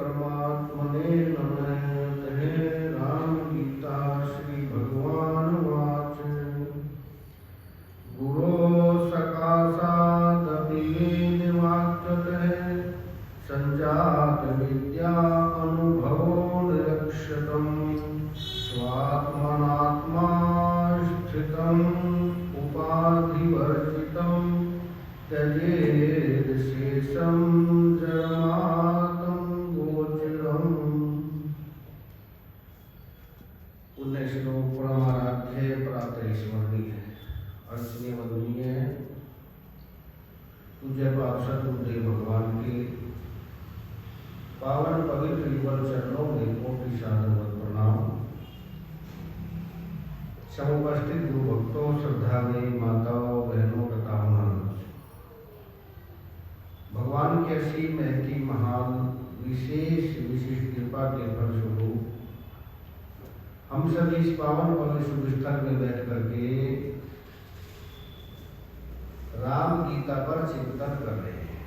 परमात्मने नमः। राम गीता श्री भगवान वाच। गुरो सकाशात् वेदवाक्यतः संजात विद्या अनुभवो निरक्षतम्। स्वात्मनात्मा स्थितम् उपाधिवर्जितम् त्यजेत् शेषं जडमातं गोचरम्। 19 श्लोक परमाराध्य प्रातः स्मरणीय अर्चनीय वंदनीय पूज्य पार्षद गुरुदेव भगवान के पावन पवित्र युगल चरणों में कोटि सादर प्रणाम। समुपस्थित गुरु भक्तों, श्रद्धामयी माताओं, बहनों तथा भगवान की असीम महती महान विशेष कृपा के फलस्वरूप हम सभी इस पावन पवित्र शुभ स्थल में बैठ करके राम गीता पर चिंतन कर रहे हैं।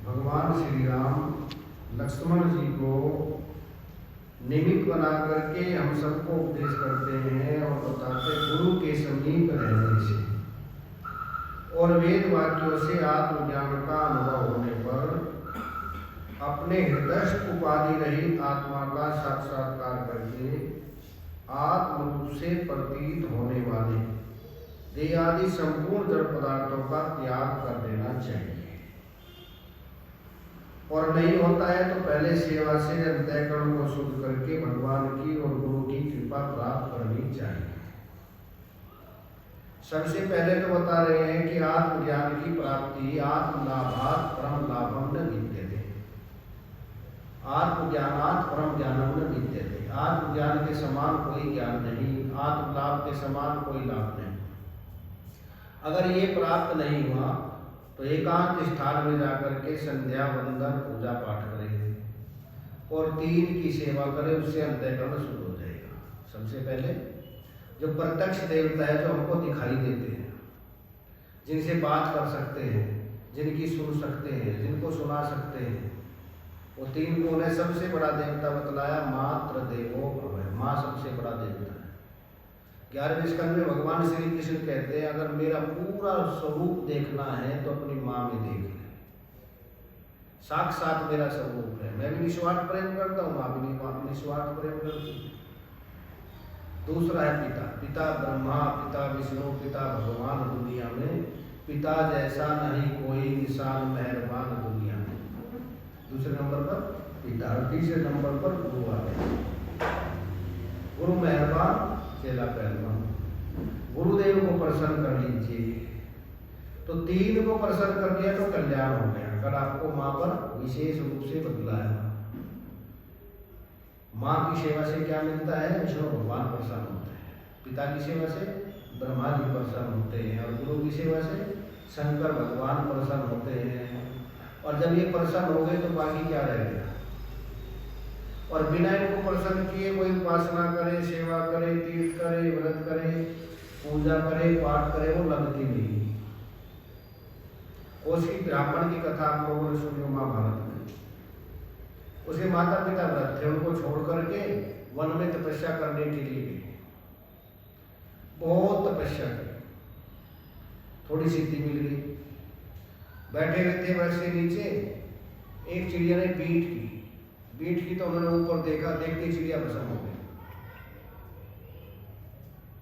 भगवान श्री राम लक्ष्मण जी को निमित्त बना करके हम सबको उपदेश करते हैं और बताते गुरु के समीप रहने से और वेद वाक्यों से आत्मज्ञान का अनुभव होने पर अपने हृदय उपाधि रहित आत्मा का साक्षात्कार करके आत्म रूप से प्रतीत होने वाले देह आदि संपूर्ण जड़ पदार्थों का त्याग कर देना चाहिए। और नहीं होता है तो पहले सेवा से अंतःकरण को शुद्ध करके भगवान की और गुरु की कृपा प्राप्त करनी चाहिए। सबसे पहले तो बता रहे हैं कि आत्मज्ञान की प्राप्ति आत्मलाभात् परम लाभम न विद्यते। आत्मज्ञानात् परम ज्ञानम न विद्यते। आत्मज्ञान के समान कोई ज्ञान नहीं, आत्मलाभ के समान कोई लाभ नहीं। अगर ये प्राप्त नहीं हुआ तो एकांत स्थान में जाकर के संध्या वंदन पूजा पाठ करें और 3 की सेवा करें, उससे अंतःकरण शुद्ध हो जाएगा। सबसे पहले जो प्रत्यक्ष देवता है, जो हमको दिखाई देते हैं, जिनसे बात कर सकते हैं, जिनकी सुन सकते हैं, जिनको सुना सकते हैं, वो 3 को उन्हें सबसे बड़ा देवता बतलाया। मात्र देवो भव, माँ सबसे बड़ा देवता है। 11वें स्कंद में भगवान श्री कृष्ण कहते हैं अगर मेरा पूरा स्वरूप देखना है तो अपनी माँ में देख ले। साक्षात मेरा स्वरूप है। मैं भी निस्वार्थ प्रेम करता हूँ, माँ भी निस्वार्थ प्रेम करती है। दूसरा है पिता। पिता ब्रह्मा, पिता विष्णु, पिता भगवान। दुनिया में पिता जैसा नहीं कोई निशान मेहरबान दुनिया में। दूसरे नंबर पर पिता और तीसरे नंबर पर गुरु आ गए। गुरु मेहरबान, चेला पहलवान। गुरुदेव को प्रसन्न कर लीजिए तो 3 को प्रसन्न कर दिया तो कल्याण हो गया। अगर आपको माँ पर विशेष रूप से बदलाया, माँ की सेवा से क्या मिलता है? विष्णु भगवान प्रसन्न होते हैं। पिता की सेवा से ब्रह्मा जी प्रसन्न होते हैं और गुरु की सेवा से शंकर भगवान प्रसन्न होते हैं। और जब ये प्रसन्न हो गए तो बाकी क्या रह गया? और बिना इनको प्रसन्न किए कोई उपासना करे, सेवा करे, तीर्थ करे, व्रत करे, पूजा करे, पाठ करे, वो लगती नहीं। उसकी ब्राह्मण की कथा आप लोगों ने सुनी महाभारत में। उसके माता पिता व्रत थे, उनको छोड़ करके वन में तपस्या करने के लिए गए। बहुत तपस्या की, थोड़ी सिद्धि मिल गई। बैठे रहते वृक्ष के नीचे, एक चिड़िया ने बीट की तो उन्होंने ऊपर देखा, देखते चिड़िया प्रसन्न हो गई।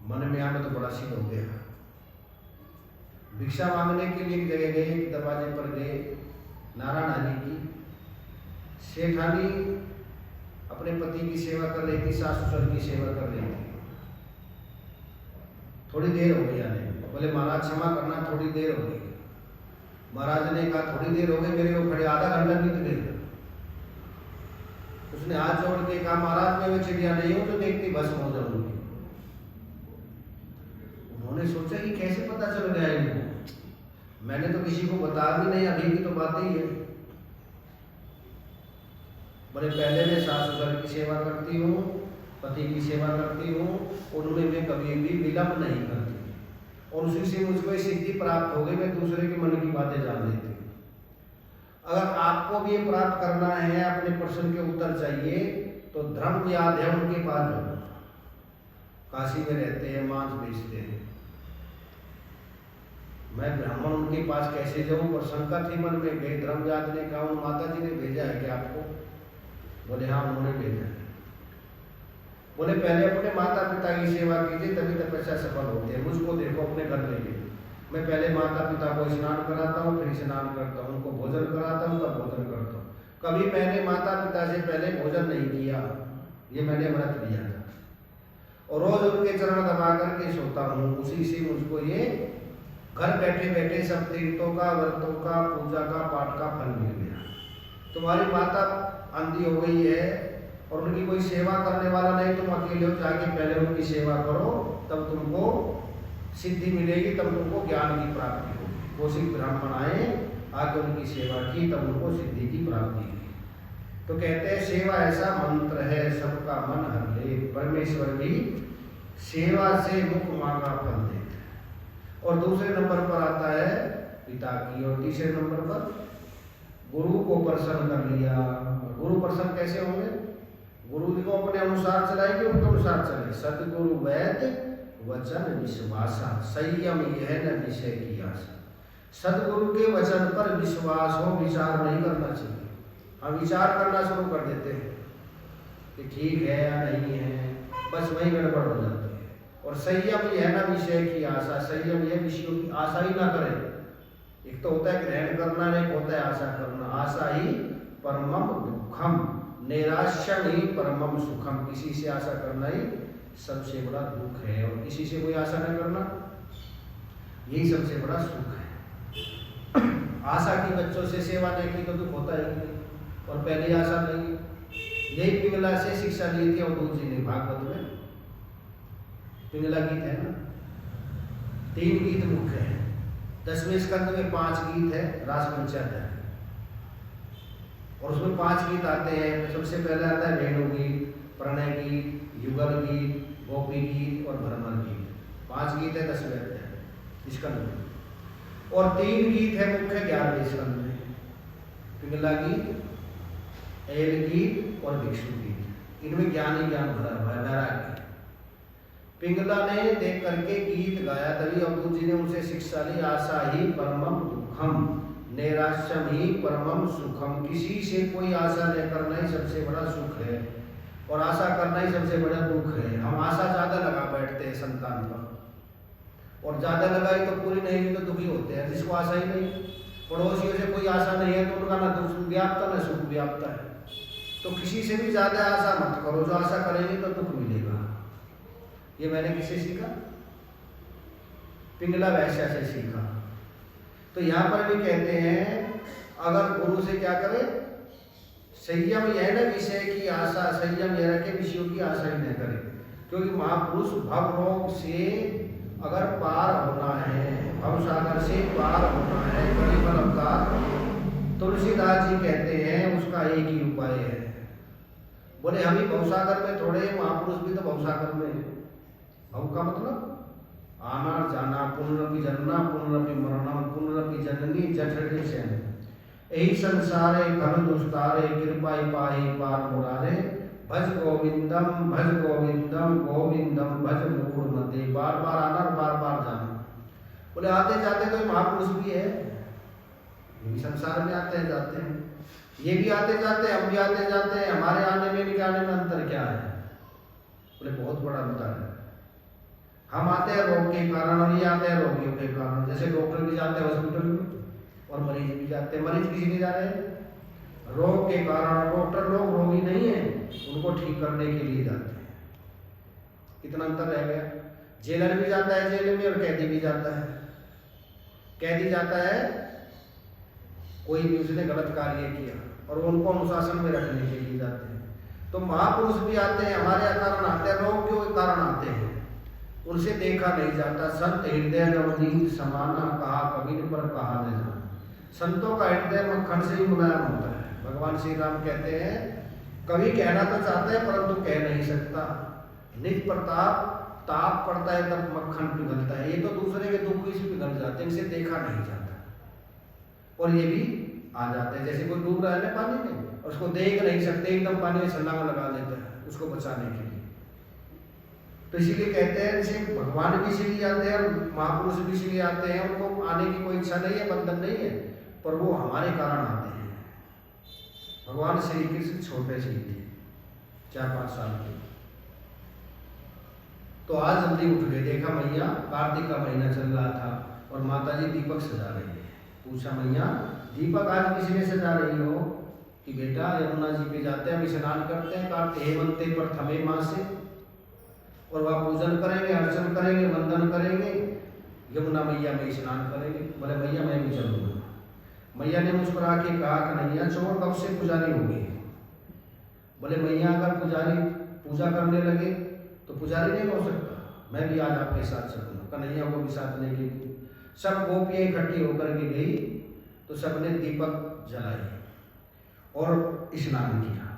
मन में आने तो बड़ा सिद्ध हो गया। भिक्षा मांगने के लिए एक जगह गए, दरवाजे पर गए। नारायण आदि की सेठानी अपने पति की सेवा कर रही थी, सास ससुर की सेवा कर रही थी। थोड़ी देर हो गई आने में। बोले महाराज क्षमा करना, थोड़ी देर हो गई। महाराज ने कहा थोड़ी देर हो गई, मेरे को खड़े आधा घंटा बीत गया। उसने हाथ जोड़ के कहा महाराज मैं वो चिड़िया नहीं हूं जो देखती भस्म हो जाऊंगी। उन्होंने सोचा कि कैसे पता चल गया इनको, मैंने तो किसी को बता भी नहीं, अभी की तो बात ही है। बोले पहले मैं सास ससुर की सेवा करती हूँ, पति की सेवा करती हूँ, उनमें मैं कभी भी विलंब नहीं करती और उसी से मुझको सिद्धि प्राप्त हो गई। मैं दूसरे के मन की बातें जान लेती हूँ। अगर आपको भी ये प्राप्त करना है, अपने प्रश्न के उत्तर चाहिए, तो धर्म याद है उनके पास जाओ। काशी में रहते हैं, मांस बेचते हैं। मैं ब्राह्मण उनके पास कैसे जाऊं? पर शंका थी मन में। गए, धर्मव्याध ने कहा उन माता जी ने भेजा है क्या आपको? बोले हाँ उन्होंने भेजा है। बोले पहले अपने माता पिता की सेवा कीजिए, तभी तपस्या सफल होती है। मुझको देखो अपने घर ले गए, मैं पहले माता पिता को स्नान कराता हूँ, फिर स्नान करता हूँ, उनको भोजन कराता हूँ, तब भोजन करता हूँ। कभी मैंने माता पिता से पहले भोजन नहीं किया, ये मैंने व्रत लिया था। और रोज उनके चरण दबा करके सोता हूँ, उसी से मुझको ये घर बैठे बैठे सब तीर्थों का, व्रतों का, पूजा का, पाठ का फल मिल गया। तुम्हारी माता अंधी हो गई है और उनकी कोई सेवा करने वाला नहीं, तुम अकेले हो, जाके पहले उनकी सेवा करो, तब तुमको सिद्धि मिलेगी, तब तुमको ज्ञान की प्राप्ति होगी। वो सिख ब्राह्मण आए, आके उनकी सेवा की, तब उनको सिद्धि की प्राप्ति हुई। तो कहते हैं सेवा ऐसा मंत्र है सबका मन हर ले, परमेश्वर भी सेवा से मुख मांगा फल देते। और दूसरे नंबर पर आता है पिता की, और तीसरे नंबर पर गुरु को प्रसन्न कर लिया। गुरु प्रसन्न कैसे होंगे? गुरु जी को अपने अनुसार चलाएंगे, उनके अनुसार चले। सतगुरु वैद्य वचन विश्वासा, संयम यह न विषय की आशा। सदगुरु के वचन पर विश्वास हो, विचार नहीं करना चाहिए। हम विचार करना शुरू कर देते हैं कि ठीक है या नहीं है, बस वही गड़बड़ हो जाती है। और संयम यह न विषय की आशा, संयम यह विषयों की आशा ही ना करें। एक तो होता है ग्रहण करना, एक होता है आशा करना। आशा ही परमम दुखम, नैराश्यम ही परमम सुखम। किसी से आशा करना ही सबसे बड़ा दुख है, और किसी से कोई आशा न करना यही सबसे बड़ा सुख है। आशा की बच्चों से सेवा नहीं की तो दुख होता ही नहीं, और पहले आशा नहीं। यही पिंगला से शिक्षा ली थी अवधूत जी ने भागवत में। पिंगला गीत है ना, 3 गीत मुख्य है। 10वें स्कंद में 5 गीत है, रास पंचायत है, और उसमें 5 गीत आते हैं। सबसे पहले आता है वेणु गीत, प्रणय गीत, युगल गीत, गोपी गीत और भ्रमर गीत। 5 गीत है 10वें स्कंद में, और 3 गीत है मुख्य 11वें स्कंद में। पिंगला गीत, एल गीत और भिक्षु गीत। इनमें ज्ञान ही ज्ञान भरा हुआ है, वैराग्य। पिंगला ने देख करके गीत गाया, तभी अवधूत जी ने उनसे शिक्षा ली। आशा ही परमम दुखम, नैराश्यम ही परमम सुखम। किसी से कोई आशा न करना ही सबसे बड़ा सुख है, और आशा करना ही सबसे बड़ा दुख है। हम आशा ज्यादा लगा बैठते हैं संतान पर, और ज्यादा लगाई तो पूरी नहीं हुई तो दुखी होते हैं। जिसको आशा ही नहीं, पड़ोसियों से कोई आशा नहीं है तो उनका ना दुख व्याप्ता ना सुख व्याप्ता है। तो किसी से भी ज्यादा आशा मत करो, जो आशा करेंगे तो दुख मिलेगा। ये मैंने किससे सीखा? पिंगला वैश्या से सीखा। तो यहाँ पर भी कहते हैं अगर गुरु से क्या करे, संयम यह न विषय की आशा, संयम यह रखे विषयों की आशा ही न करे। क्योंकि महापुरुष भवरोग से अगर पार होना है, भवसागर से पार होना है, कलिबल अवतार, तुलसीदास जी कहते हैं उसका एक ही उपाय है। बोले हम ही भवसागर में थोड़े, महापुरुष भी तो भवसागर में। भव का मतलब आना जाना, पुनरपि जन्ना पुनरपि मरणम, पुनरपि जननी जठरे शयन। यही संसारे घन दुस्तारे, कृपा पाहि पार मुरारे। भज गोविंदम गोविंदम भज मूढ़ मते। बार बार आना, बार बार जाना। बोले आते जाते तो महापुरुष भी है, ये भी संसार में आते हैं जाते हैं, ये भी आते जाते हैं, हम भी आते जाते हैं। हमारे आने में इनके आने में अंतर क्या है? बोले बहुत बड़ा अंतर है। हम आते हैं रोग के कारण, और ये आते हैं रोगियों के कारण। जैसे डॉक्टर भी जाते हैं हॉस्पिटल में, और मरीज भी जाते हैं। मरीज किसी लिए जा रहे हैं? रोग के कारण। डॉक्टर लोग रोगी नहीं है, उनको ठीक करने के लिए जाते हैं। कितना अंतर रह गया। जेलर भी जाता है जेल में, और कैदी भी जाता है। कैदी जाता है कोई भी उसने गलत कार्य किया, और उनको अनुशासन में रखने के लिए जाते हैं। तो महापुरुष भी आते हैं, हमारे कारण आते हैं, रोग के कारण आते हैं, उनसे देखा नहीं जाता। संत हृदय नवनीत समाना, कहा कबीर पर कहा न जाना। संतों का हृदय मक्खन से ही मुलायम होता है। भगवान श्री राम कहते हैं कभी कहना तो चाहता है परंतु कह नहीं सकता। निज प्रताप ताप पड़ता है तब मक्खन पिघलता है। ये तो दूसरे के दुख इस पिघल जाते हैं, इनसे देखा नहीं जाता। और ये भी आ जाते हैं। जैसे कोई डूब रहा है ना पानी में और उसको देख नहीं सकते, एकदम पानी में छलांग लगा देता है उसको बचाने के लिए। तो इसीलिए कहते हैं जैसे भगवान भी इसीलिए आते हैं और महापुरुष भी इसीलिए आते हैं, उनको आने की कोई इच्छा नहीं है, बंधन नहीं है, पर वो हमारे कारण आते हैं। भगवान श्री कृष्ण छोटे से ही थे, 4-5 साल के। तो आज जल्दी उठ गए, देखा मैया कार्तिक का महीना चल रहा था और माता जी दीपक सजा रही है। पूछा मैया दीपक आज किसी ने सजा रही हो? कि बेटा यमुना जी पे जाते हैं, हम स्नान करते हैं कार्तिक हेमंते प्रथमे मासे, और वह पूजन करेंगे, अर्चन करेंगे, वंदन करेंगे, यमुना मैया में स्नान करेंगे। बोले मैया मैं भी चलूँगा। मैया ने मुस्कुरा के कहा कन्हैया छोड़ कब से पुजारी हो गई? बोले मैया अगर पुजारी पूजा करने लगे तो पुजारी नहीं हो सकता, मैं भी आज आपके साथ चलूँगा। कन्हैया को भी साथ लेके सब गोपियाँ इकट्ठी होकर के गई, तो सबने दीपक जलाए और स्नान किया।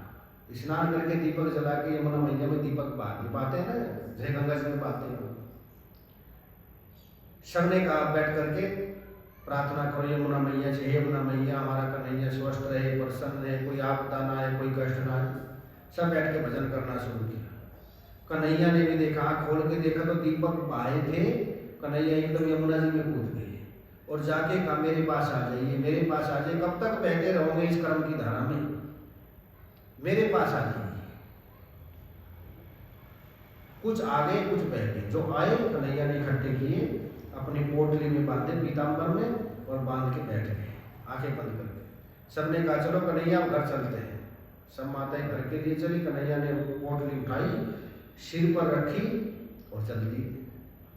स्नान करके दीपक जला के यमुना मैया में दीपक पाते हैं ना, जय गंगा जी में पाते हैं। सबने कहा बैठ करके प्रार्थना करो यमुना मैया से, हे यमुना मैया हमारा कन्हैया स्वस्थ रहे, प्रसन्न रहे, कोई आपदा ना आए, कोई कष्ट ना आए। सब बैठ के भजन करना शुरू किया। कन्हैया ने भी देखा, आँख खोल के देखा तो दीपक बहाए थे। कन्हैया एकदम यमुना जी में कूद गए और जाके कहा मेरे पास आ जाइए, मेरे पास आ जाइए, कब तक बहते रहोगे इस कर्म की धारा में, मेरे पास आ जाइए। कुछ आ गए कुछ बह गए, जो आए कन्हैया ने इकट्ठे किए, अपनी पोटली में बांधे पीताम्बर में और बांध के बैठ गए आंखें बंद करके। सबने कहा चलो कन्हैया घर चलते हैं। सब माताएं घर के लिए चली, कन्हैया ने पोटली उठाई, सिर पर रखी और चल दी।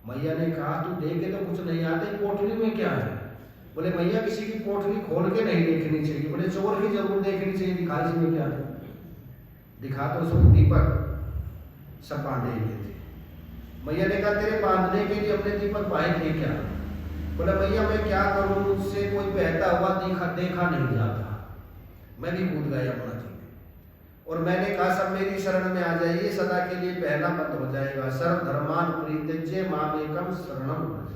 मैया ने कहा तू देखे तो कुछ नहीं आते, पोटली में क्या है? बोले मैया किसी की पोटली खोल के नहीं देखनी चाहिए। बोले चोर की जरूर देखनी चाहिए, दिखा इसमें क्या है। दिखा तो उसको दीपक सब बांधे हुए थे। मैया ने कहा तेरे बांधने के लिए अपने दीपक बांधे थे क्या? बोला मैया मैं क्या करूं, मुझसे कोई बहता हुआ देखा नहीं जाता। मैं भी कूद गया यमुना जी में और मैंने कहा सब मेरी शरण में आ जाइए, सदा के लिए बहना बंद हो जाएगा। सर्व धर्मान परित्यज्य मामेकम शरणम व्रज,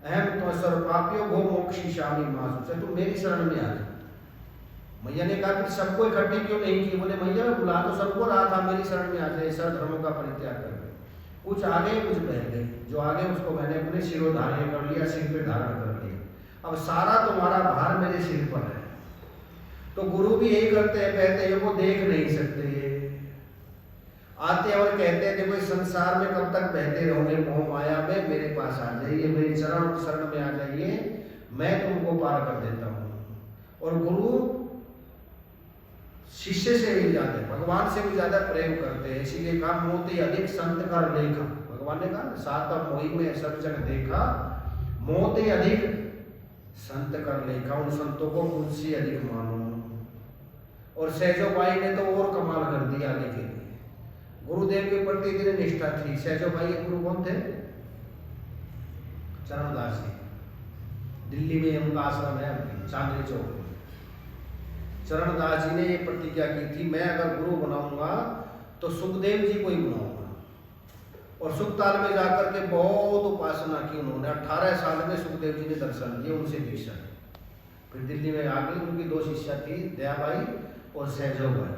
अहम तो सर्व पापियों भो मोक्षयिष्यामि मा शुचः, तुम मेरी शरण में आ जाओ। मैया ने कहा फिर सबको इकट्ठे क्यों नहीं किए? बोले मैया मैं बुला तो सबको रहा था, मेरी शरण में आ जाए, सर्व धर्मों का परित्याग कर। कुछ आगे कुछ बह गए, जो आगे उसको मैंने अपने शिरोधार्य कर लिया, सिर पे धारण कर लिया। अब सारा तुम्हारा भार मेरे सिर पर है। तो गुरु भी यही करते हैं, कहते हैं वो देख नहीं सकते, आते और कहते हैं देखो इस संसार में कब तक बहते रहोगे मोह माया में, मेरे पास आ जाइए, मेरी चरण शरण में आ जाइए, मैं तुमको पार कर देता हूँ। और गुरु शिष्य से भी ज्यादा, भगवान से भी ज्यादा प्रेम करते हैं। इसीलिए कहा मोती अधिक संत का लेखा, भगवान ने कहा सात मोहि में सब जग देखा, मोती अधिक संत कर लेखा, उन संतों को मुझसे अधिक मानो। और सहजो भाई ने तो और कमाल कर दिया आगे के लिए, गुरुदेव के प्रति इतनी निष्ठा थी। सहजो भाई के गुरु कौन थे? चरणदास जी, दिल्ली में उनका आश्रम है चांदनी चौक में। चरणदास जी ने ये प्रतिज्ञा की थी मैं अगर गुरु बनाऊंगा तो सुखदेव जी को ही बनाऊंगा। और सुखताल में जाकर के बहुत उपासना की उन्होंने। 18 साल में सुखदेव जी ने दर्शन दिए, उनसे दीक्षा। फिर दिल्ली में आके उनकी 2 शिष्या थी, दयाबाई और सहजो भाई।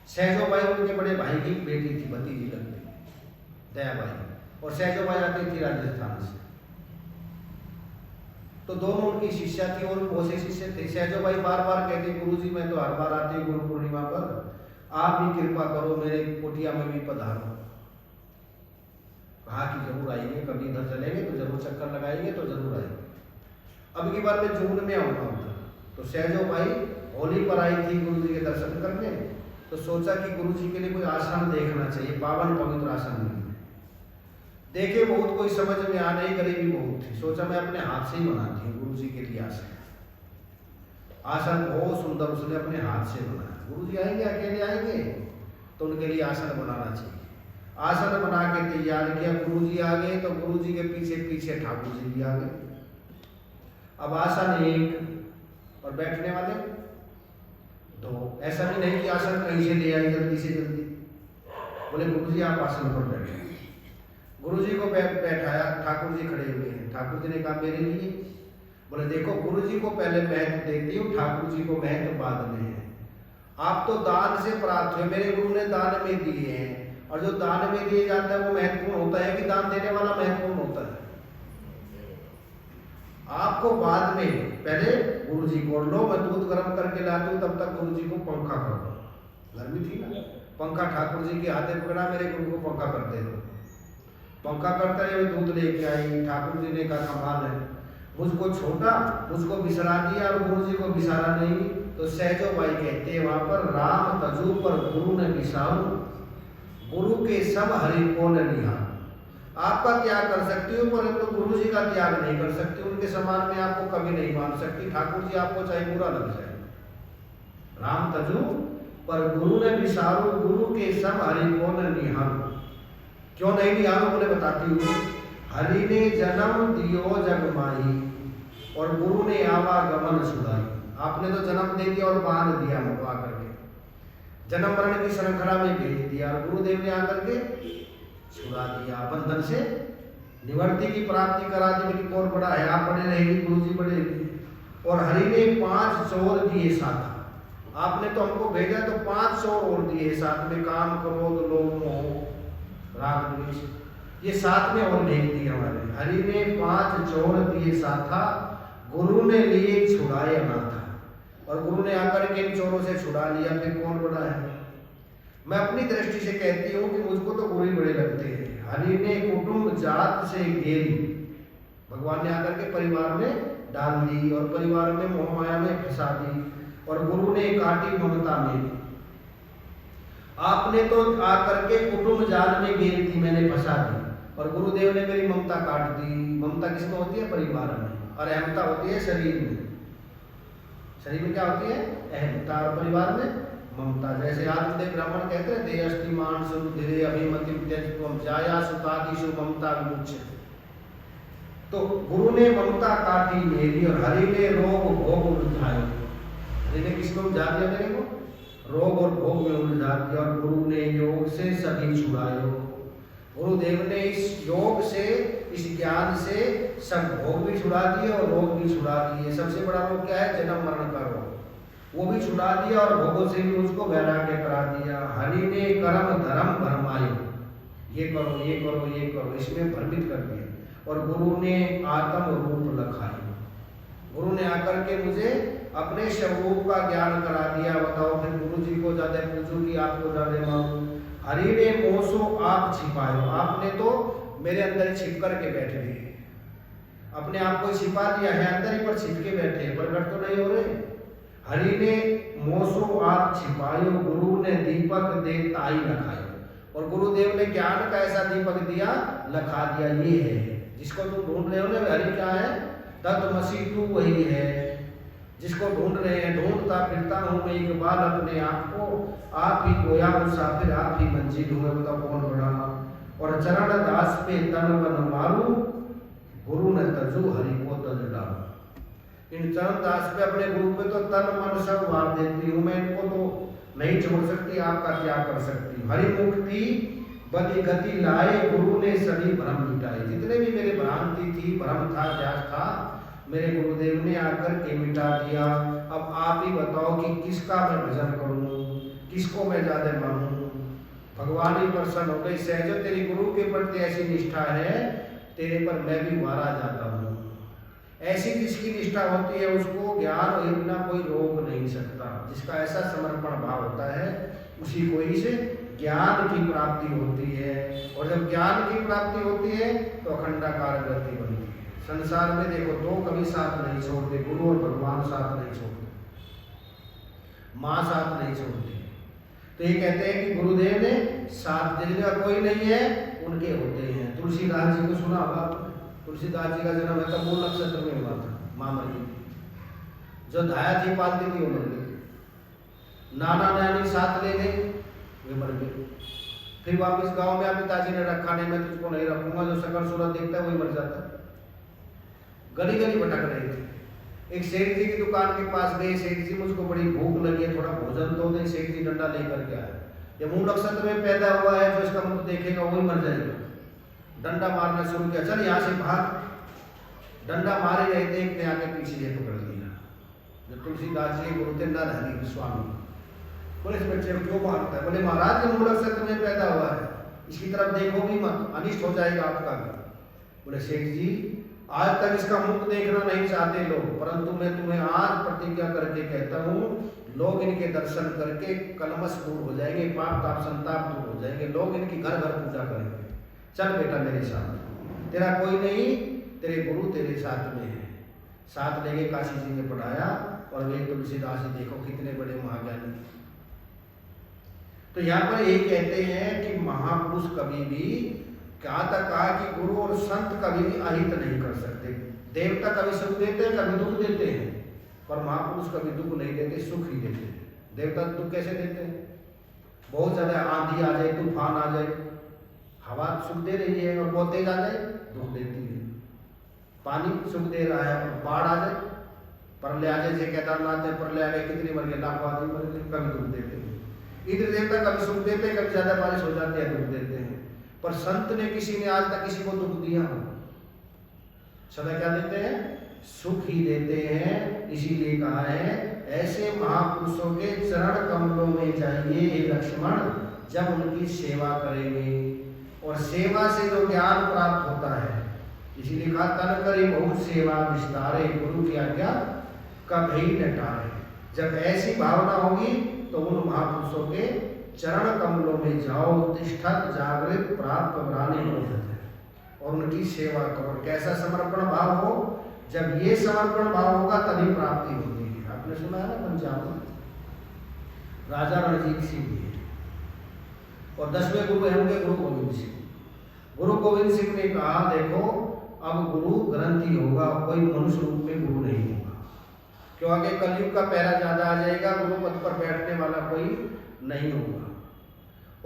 सहजो भाई उनके बड़े भाई की बेटी थी, भतीजी लगती दयाबाई, और सहजो भाई आती थी राजस्थान से। तो दोनों उनकी शिष्या थी और बहुत से शिष्य थे। सहजो भाई बार बार कहते गुरुजी मैं तो हर बार आती गुरु पूर्णिमा पर, आप भी कृपा करो मेरे कुटिया में भी पधारो। कहा कि जरूर आएंगे, कभी इधर चलेंगे तो जरूर चक्कर लगाएंगे, तो जरूर आएंगे। अब की बार मैं जून में आऊंगा उधर। तो सहजो भाई होली पर आई थी गुरु जी के दर्शन करने, तो सोचा कि गुरु जी के लिए कोई आश्रम देखना चाहिए, पावन पवित्र आश्रम देखे। बहुत कोई समझ में आ नहीं, गरीबी बहुत थी। सोचा मैं अपने हाथ से ही बनाती हूँ गुरु जी के लिए आश्रम। आसन बहुत सुंदर उसने अपने हाथ से बनाया। गुरु जी आएंगे, अकेले आएंगे, तो उनके लिए आसन बनाना चाहिए। आसन बना के तैयार किया, गुरु जी आ गए, तो गुरु जी के पीछे पीछे ठाकुर जी भी आ गए। अब आसन एक और बैठने वाले 2। ऐसा भी नहीं कि आसन कहीं से ले आए जल्दी से जल्दी। बोले गुरु जी आप आसन पर बैठे। गुरु जी को बैठाया, ठाकुर जी खड़े हुए हैं। ठाकुर जी ने कहा मेरे लिए। बोले देखो गुरु जी को पहले महत्व देती हूँ, ठाकुर जी को महत्व बाद में है। आप तो दान से प्राप्त हुए, मेरे गुरु ने दान में दिए हैं, और जो दान में दिए जाता है वो महत्वपूर्ण होता है कि दान देने वाला महत्वपूर्ण होता है? आपको बाद में, पहले गुरु जी को लो, मैं दूध गर्म करके लाती हूँ, तब तक गुरु जी को पंखा कर दो। गर्मी थी ना, पंखा ठाकुर जी के हाथे पकड़ा, मेरे गुरु को पंखा करते दो। पंखा करते रहे, दूध लेके आई, ठाकुर जी ने कहा कमाल है, मुझको छोटा, मुझको बिसरा दिया और गुरु जी को बिसारा नहीं। तो सहजो भाई कहते हैं वहां पर, राम तजू पर गुरु ने बिसारू, गुरु के सब हरि को न निहार। आपका त्याग कर सकती हूँ परंतु गुरु जी का त्याग नहीं कर सकती, उनके समान में आपको कभी नहीं मान सकती। ठाकुर जी आपको चाहे बुरा लग जाए। राम तजू पर गुरु ने बिसारू, गुरु के सब हरि को न निहारू। क्यों नहीं निहारू बोले बताती हूँ। हरि ने जन्म दियो जग माही, और गुरु ने आवागमन सुधाई। आपने तो जन्म दे दिया और बांध दिया मुआ करके, जन्म मरण की श्रृंखला में भेज दिया, और गुरुदेव ने आकर के छुड़ा दिया, बंधन से निवृत्ति की प्राप्ति करा दी। मेरी कौन बड़ा है, आप बड़े रहेगी, गुरु जी बड़े रहेगी। और हरि ने 5 चोर दिए साथ, आपने तो हमको भेजा तो 5 चोर और दिए साथ में, काम क्रोध लोभ मोह राग द्वेष, ये साथ में और भेज दिए हमारे। हरि ने 5 चोर दिए साथा, गुरु ने लिए छुड़ाए अनाथा। और गुरु ने आकर के इन चोरों से छुड़ा लिया, फिर कौन बड़ा है? मैं अपनी दृष्टि से कहती हूँ कि मुझको तो गुरु ही बड़े लगते हैं। हरि ने कुटुंब जात से घेरी, भगवान ने आकर के परिवार में डाल दी और परिवार में मोह माया में फंसा दी, और गुरु ने काटी ममता में। आपने तो आकर के कुटुंब जाल में घेर दी, मैंने फंसा दी, और गुरुदेव ने मेरी ममता काट दी। ममता किसमें होती है? परिवार में। और अहमता होती है शरीर में। शरीर में क्या होती है? अहमता, और परिवार में ममता। जैसे आत्मदेव ब्राह्मण कहते हैं, देहस्ति मान सुधीरे अभिमति त्यजत्वम जाया सुतादिशु ममता विमुच्य। तो गुरु ने ममता काटी मेरी, और हरि ने रोग भोग उलझाए। हरि ने किसको उलझा दिया? मेरे को रोग और भोग में उलझा दिया। और गुरु ने योग से सभी छुड़ायो। गुरुदेव ने इस योग से, इस ज्ञान से सब भोग भी छुड़ा दिए और रोग भी छुड़ा दिए। सबसे बड़ा रोग क्या है? जन्म मरण का रोग, वो भी छुड़ा दिया, और भोगों से भी उसको वैराग्य करा दिया। हरि ने कर्म धर्म भरमायो, ये करो ये करो ये करो, इसमें भ्रमित कर दिया। और गुरु ने आत्म रूप लखाई। गुरु ने आकर के मुझे अपने स्वरूप का ज्ञान करा दिया। बताओ फिर गुरु जी को ज्यादा पूछूं कि आपको ज्यादा मानूं? हरि ने मोसो आप छिपायो, आपने तो मेरे अंदर छिप करके बैठे हैं, अपने आप को छिपा दिया है, अंदर ही पर छिप के बैठे हैं, प्रकट तो नहीं हो रहे। हरि ने मोसो आप छिपायो, गुरु ने दीपक दे ताई लखायो। और गुरुदेव ने ज्ञान का ऐसा दीपक दिया, लखा दिया, ये है जिसको तुम ढूंढ रहे हो ना। हरि क्या है? तत्वमसि तू वही है जिसको ढूंढ रहे हैं। ढूंढता फिरता हूँ मैं इकबाल अपने आप को, आप ही गोया मुसाफिर, आप ही मंजिल हूँ। बताओ कौन बड़ा? और चरण दास पे तन वन मारू, गुरु ने तजु हरि को तज डालू। इन चरण दास पे, अपने गुरु पे तो तन मन सब वार देती हूँ मैं, इनको तो नहीं छोड़ सकती, आपका क्या कर सकती हूँ। हरि मुक्ति बदि गति लाए, गुरु ने सभी भ्रम मिटाए। जितने भी मेरे भ्रांति थी, भ्रम था, ज्ञान था, मेरे गुरुदेव ने आकर के मिटा दिया। अब आप ही बताओ कि किसका मैं भजन करूं, किसको मैं ज्यादा मानूं? भगवान ही प्रसन्न हो गई। सहजो तेरी गुरु के प्रति ऐसी निष्ठा है, तेरे पर मैं भी मारा जाता हूँ। ऐसी जिसकी निष्ठा होती है उसको ज्ञान और बिना कोई रोक नहीं सकता। जिसका ऐसा समर्पण भाव होता है उसी को ही से ज्ञान की प्राप्ति होती है। और जब ज्ञान की प्राप्ति होती है तो अखंडाकार गति बनती है। संसार में देखो दो कभी साथ नहीं छोड़ते, गुरु और भगवान साथ नहीं छोड़ते, माँ साथ नहीं छोड़ती। तो ये कहते हैं कि गुरुदेव ने साथ जिनका कोई नहीं है उनके होते हैं। तुलसीदास जी को सुना होगा, तुलसीदास जी का जन्म है तो मूल नक्षत्र में हुआ था। माँ मर गई, जो धाया थी पालती थी वो मर गई, नाना नानी साथ ले गए वे मर गए। फिर वापस गांव में पिताजी ने रखा, नहीं मैं तुझको नहीं रखूंगा, जो सकल सूरत देखता है वही मर जाता है। गली गली भटक रहे थे। एक सेठ जी की दुकान के पास गए, सेठ जी मुझको बड़ी भूख लगी है, थोड़ा भोजन तो दे। सेठ जी डंडा लेकर के आए। ये मूल नक्षत्र में पैदा हुआ है, जो इसका मुख देखेगा वही मर जाएगा। डंडा मारना शुरू किया, चल यहाँ से भाग। डंडा मारे रहे थे, एक ने आके पीछे से पकड़ लिया, जो तुलसीदास जी गुरु थे नर हरि गोस्वामी। बोले इस बच्चे को क्यों मारता है? बोले महाराज ये मूलक सत्य में पैदा हुआ है, इसकी तरफ देखो भी मत, अनिष्ट हो जाएगा आपका भी। बोले सेठ जी आज तक इसका मुख देखना नहीं चाहते लोग, परंतु मैं तुम्हें आज प्रतिज्ञा करके कहता हूँ, लोग इनके दर्शन करके कलमश दूर हो जाएंगे, पाप ताप संताप दूर हो जाएंगे, लोग इनकी घर घर पूजा करेंगे। चल बेटा मेरे साथ, तेरा कोई नहीं, तेरे गुरु तेरे साथ में है। साथ लेके काशी जी ने पढ़ाया, और वे तुलसीदास जी देखो कितने बड़े महाज्ञानी। तो यहाँ पर ये कहते हैं कि महापुरुष कभी भी क्या तक कहा कि गुरु और संत कभी भी अहित नहीं कर सकते। देवता कभी सुख देते हैं, कभी दुख देते हैं, पर महापुरुष कभी दुख नहीं देते, सुख ही देते हैं। देवता दुख कैसे देते हैं? बहुत ज्यादा आंधी आ जाए, तूफान आ जाए, हवा सुख दे रही है और बहुत तेज आ जाए, दुख देती है। पानी सुख दे रहा है और बाढ़ आ जाए, प्रलय आ जाए, केदारनाथ में प्रलय आ गए, कितनी मर गए, लाखों आदमी मर गए, कभी दुख देते हैं। इंद्र देवता कभी सुख देते हैं, कभी ज्यादा बारिश हो जाती है, दुख देते हैं। पर संत ने किसी ने आज तक किसी को दुख दिया हो? सदा क्या देते हैं? सुख ही देते हैं। इसीलिए कहा है ऐसे महापुरुषों के चरण कमलों में जाइए हे लक्ष्मण, जब उनकी सेवा करेंगे, और सेवा से जो ज्ञान प्राप्त होता है, इसीलिए कहा तन करी बहुत सेवा विस्तारे, गुरु की आज्ञा कभी न टारे। जब ऐसी भावना होगी तो उन महापुरुषों के चरण कमलों में जाओ, तिष्ठत जागृत प्राप्त वराने होते, और उनकी सेवा करो। कैसा समर्पण भाव हो? जब ये समर्पण भाव होगा तभी प्राप्ति होगी। आपने सुना है ना पंजाब में राजा रणजीत सिंह जी, और 10वें गुरु है उनके गुरु गोविंद सिंह। गुरु गोविंद सिंह ने कहा देखो अब गुरु ग्रंथी होगा, कोई मनुष्य रूप में गुरु नहीं होगा, क्योंकि कलयुग का पहरा ज्यादा आ जाएगा, गुरु पद पर बैठने वाला कोई नहीं होगा।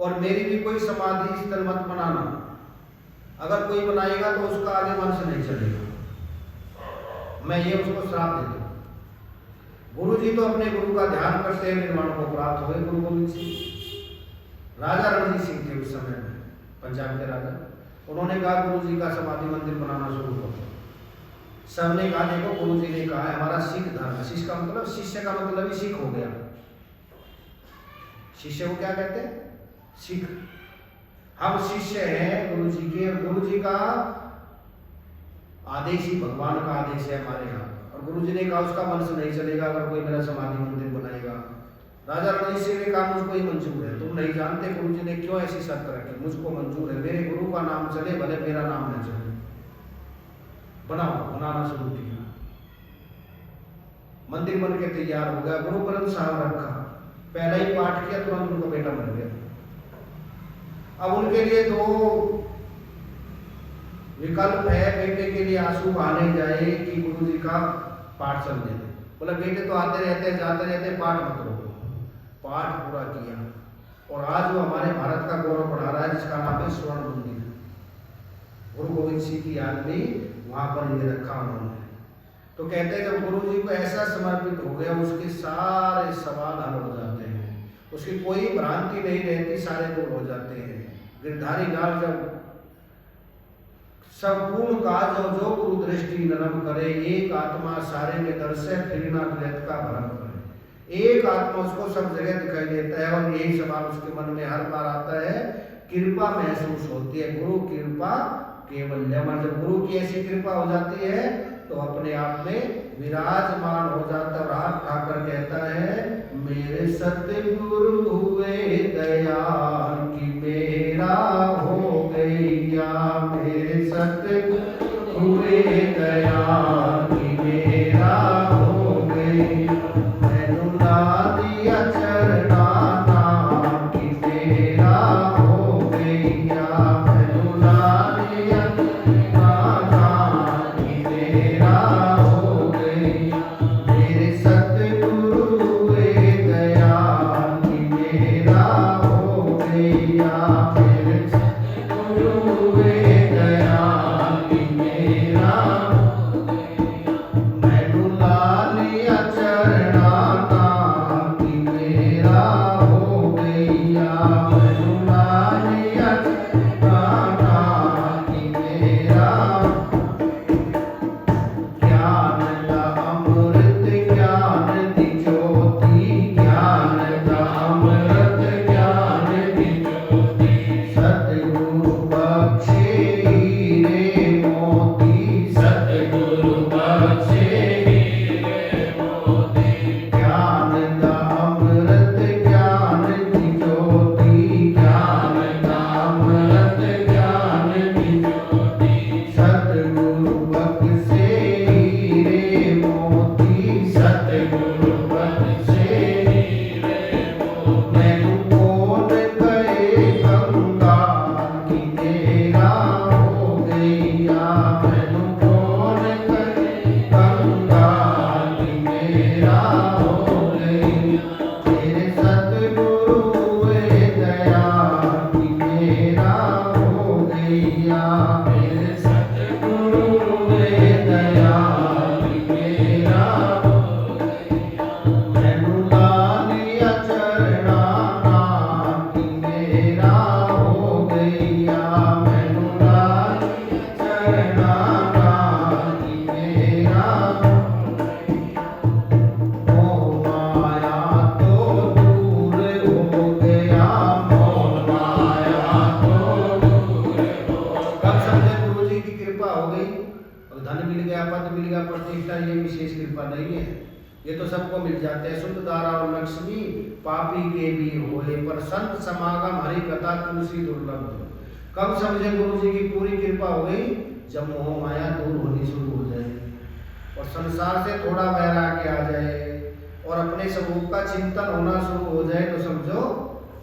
और मेरी भी कोई समाधि स्थल मत बनाना, अगर कोई बनाएगा तो उसका आगे वंश नहीं चलेगा, मैं ये उसको श्राप देता हूँ। गुरु जी तो अपने गुरु का ध्यान करते हैं, निर्वाण को प्राप्त हुए गुरु गोविंद सिंह। राजा रणजीत सिंह थे उस समय में, पंजाब के राजा। उन्होंने कहा गुरु जी का समाधि मंदिर बनाना शुरू करो। सबने कहा देखो गुरु जी ने कहा हमारा सिख धर्म, शिष्य का मतलब, शिष्य का मतलब ही सिख हो गया। शिष्य को क्या कहते हैं? सिख। हम शिष्य हैं गुरु जी के, और गुरु जी का आदेश ही भगवान का आदेश है हमारे यहाँ। और गुरु जी ने कहा उसका वंश नहीं चलेगा अगर कोई मेरा समाधि मंदिर बनाएगा। राजा रणजीत सिंह ने कहा मुझको ही मंजूर है। तुम नहीं जानते गुरु जी ने क्यों ऐसी शर्त रखी, मुझको मंजूर है, मेरे गुरु का नाम चले भले मेरा नाम न चले। बनाओ, बनाना शुरू किया, मंदिर बन के तैयार हो गया। गुरु ग्रंथ साहब रखा, पहला ही पाठ किया, तुरंत उनका बेटा मर गया। अब उनके लिए दो विकल्प है, बेटे के लिए आंसू बहाने जाए कि गुरु जी का पाठ चलने दे। बोला बेटे तो आते रहते जाते रहते, पाठ मत रोको। पाठ पूरा किया, और आज वो हमारे भारत का गौरव बढ़ा रहा है, जिसका नाम है स्वर्ण मंदिर। गुरु गोविंद सिंह की याद में वहां पर ये रखा उन्होंने। तो कहते हैं जब गुरु जी को ऐसा समर्पित हो गया, उसके सारे सवाल हल हो जाते हैं, उसकी कोई भ्रांति नहीं रहती, सारे दूर हो जाते हैं। गिरधारी लाल जब संपूर्ण काज और जो गुरु दृष्टि नरम करे, एक आत्मा सारे में दर्शे फिर ना द्वैत का भरम करे। एक आत्मा उसको सब जगह दिखाई देता है, और यही सवाल उसके मन में हर बार आता है, कृपा महसूस होती है, गुरु कृपा केवल। जब गुरु की ऐसी कृपा हो जाती है तो अपने आप में विराजमान हो जाता है। राग ठाकर कहता है मेरे सतगुरु हुए दयाल की मेरा हो गया, मेरे सतगुरु हुए दयाल की मेरा हो गई, मैनू ला दिया चरना नाम की मेरा हो गया, मैनू ला दिया हो ये तो सबको मिल जाते हैं। शुद्ध धारा और लक्ष्मी पापी के भी होए, पर संत समागम हरि कथा तुलसी दुर्लभ। कब समझे गुरु जी की पूरी कृपा हुई? जब मोह माया दूर होनी शुरू हो जाए और संसार से थोड़ा वैराग्य आ जाए और अपने स्वरूप का चिंतन होना शुरू हो जाए, तो समझो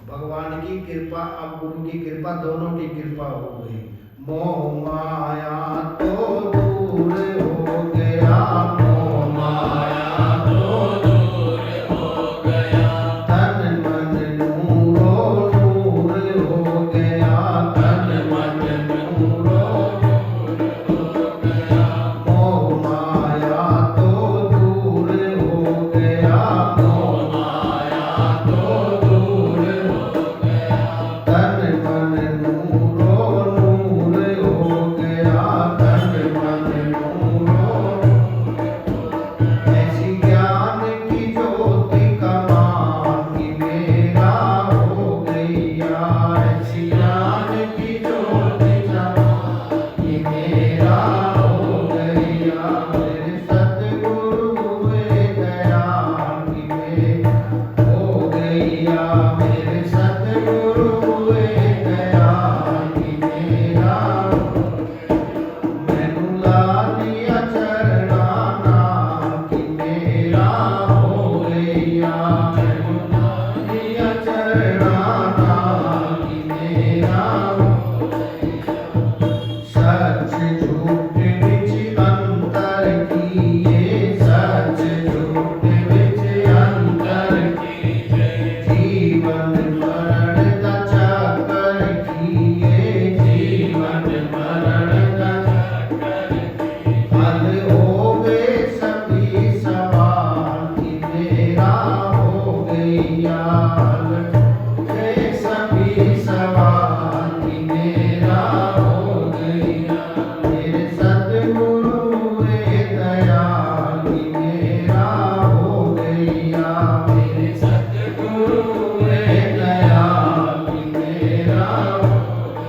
भगवान की कृपा, अब गुरु की कृपा, दोनों की कृपा हो गई। मोह माया तो दूर हो गया, मोह माया तो दूर हो गया, तन मन नूरो नूर हो गया, तन मन नूरो नूर हो गया। मोह माया तो दूर हो गया, मोह माया तो दूर हो गया, तन मन नूरो नूर हो गया, तन मन नूरो। ऐसी ज्ञान की ज्योति कमान की मेरा हो गया, ऐसी ज्ञान की ज्योति कमान की मेरा हो गया। मेरे सतगुरु हुए दयाल की मेरा हो गया, मेरे सतगुरु हुए दयाल की मेरा हो गया। मैनू लालिया चरणा नाम की मेरा हो गया, मैनू लालिया चरणा नाम की मेरा हो गया। सच झूठ विच अंतर कीए, सच झूठ विच अंतर कीए, जीवन मरण दा चक्कर कीए, जीवन मरण दा चक्कर कीए। हल हो गए सभी सवाल की मेरा हो गया, हल हो गए सभी सवाल की मेरा हो गया। मेरे सतगुरु हुए दयाल की मेरा हो गया, मेरे सतगुरु हुए दयाल की मेरा हो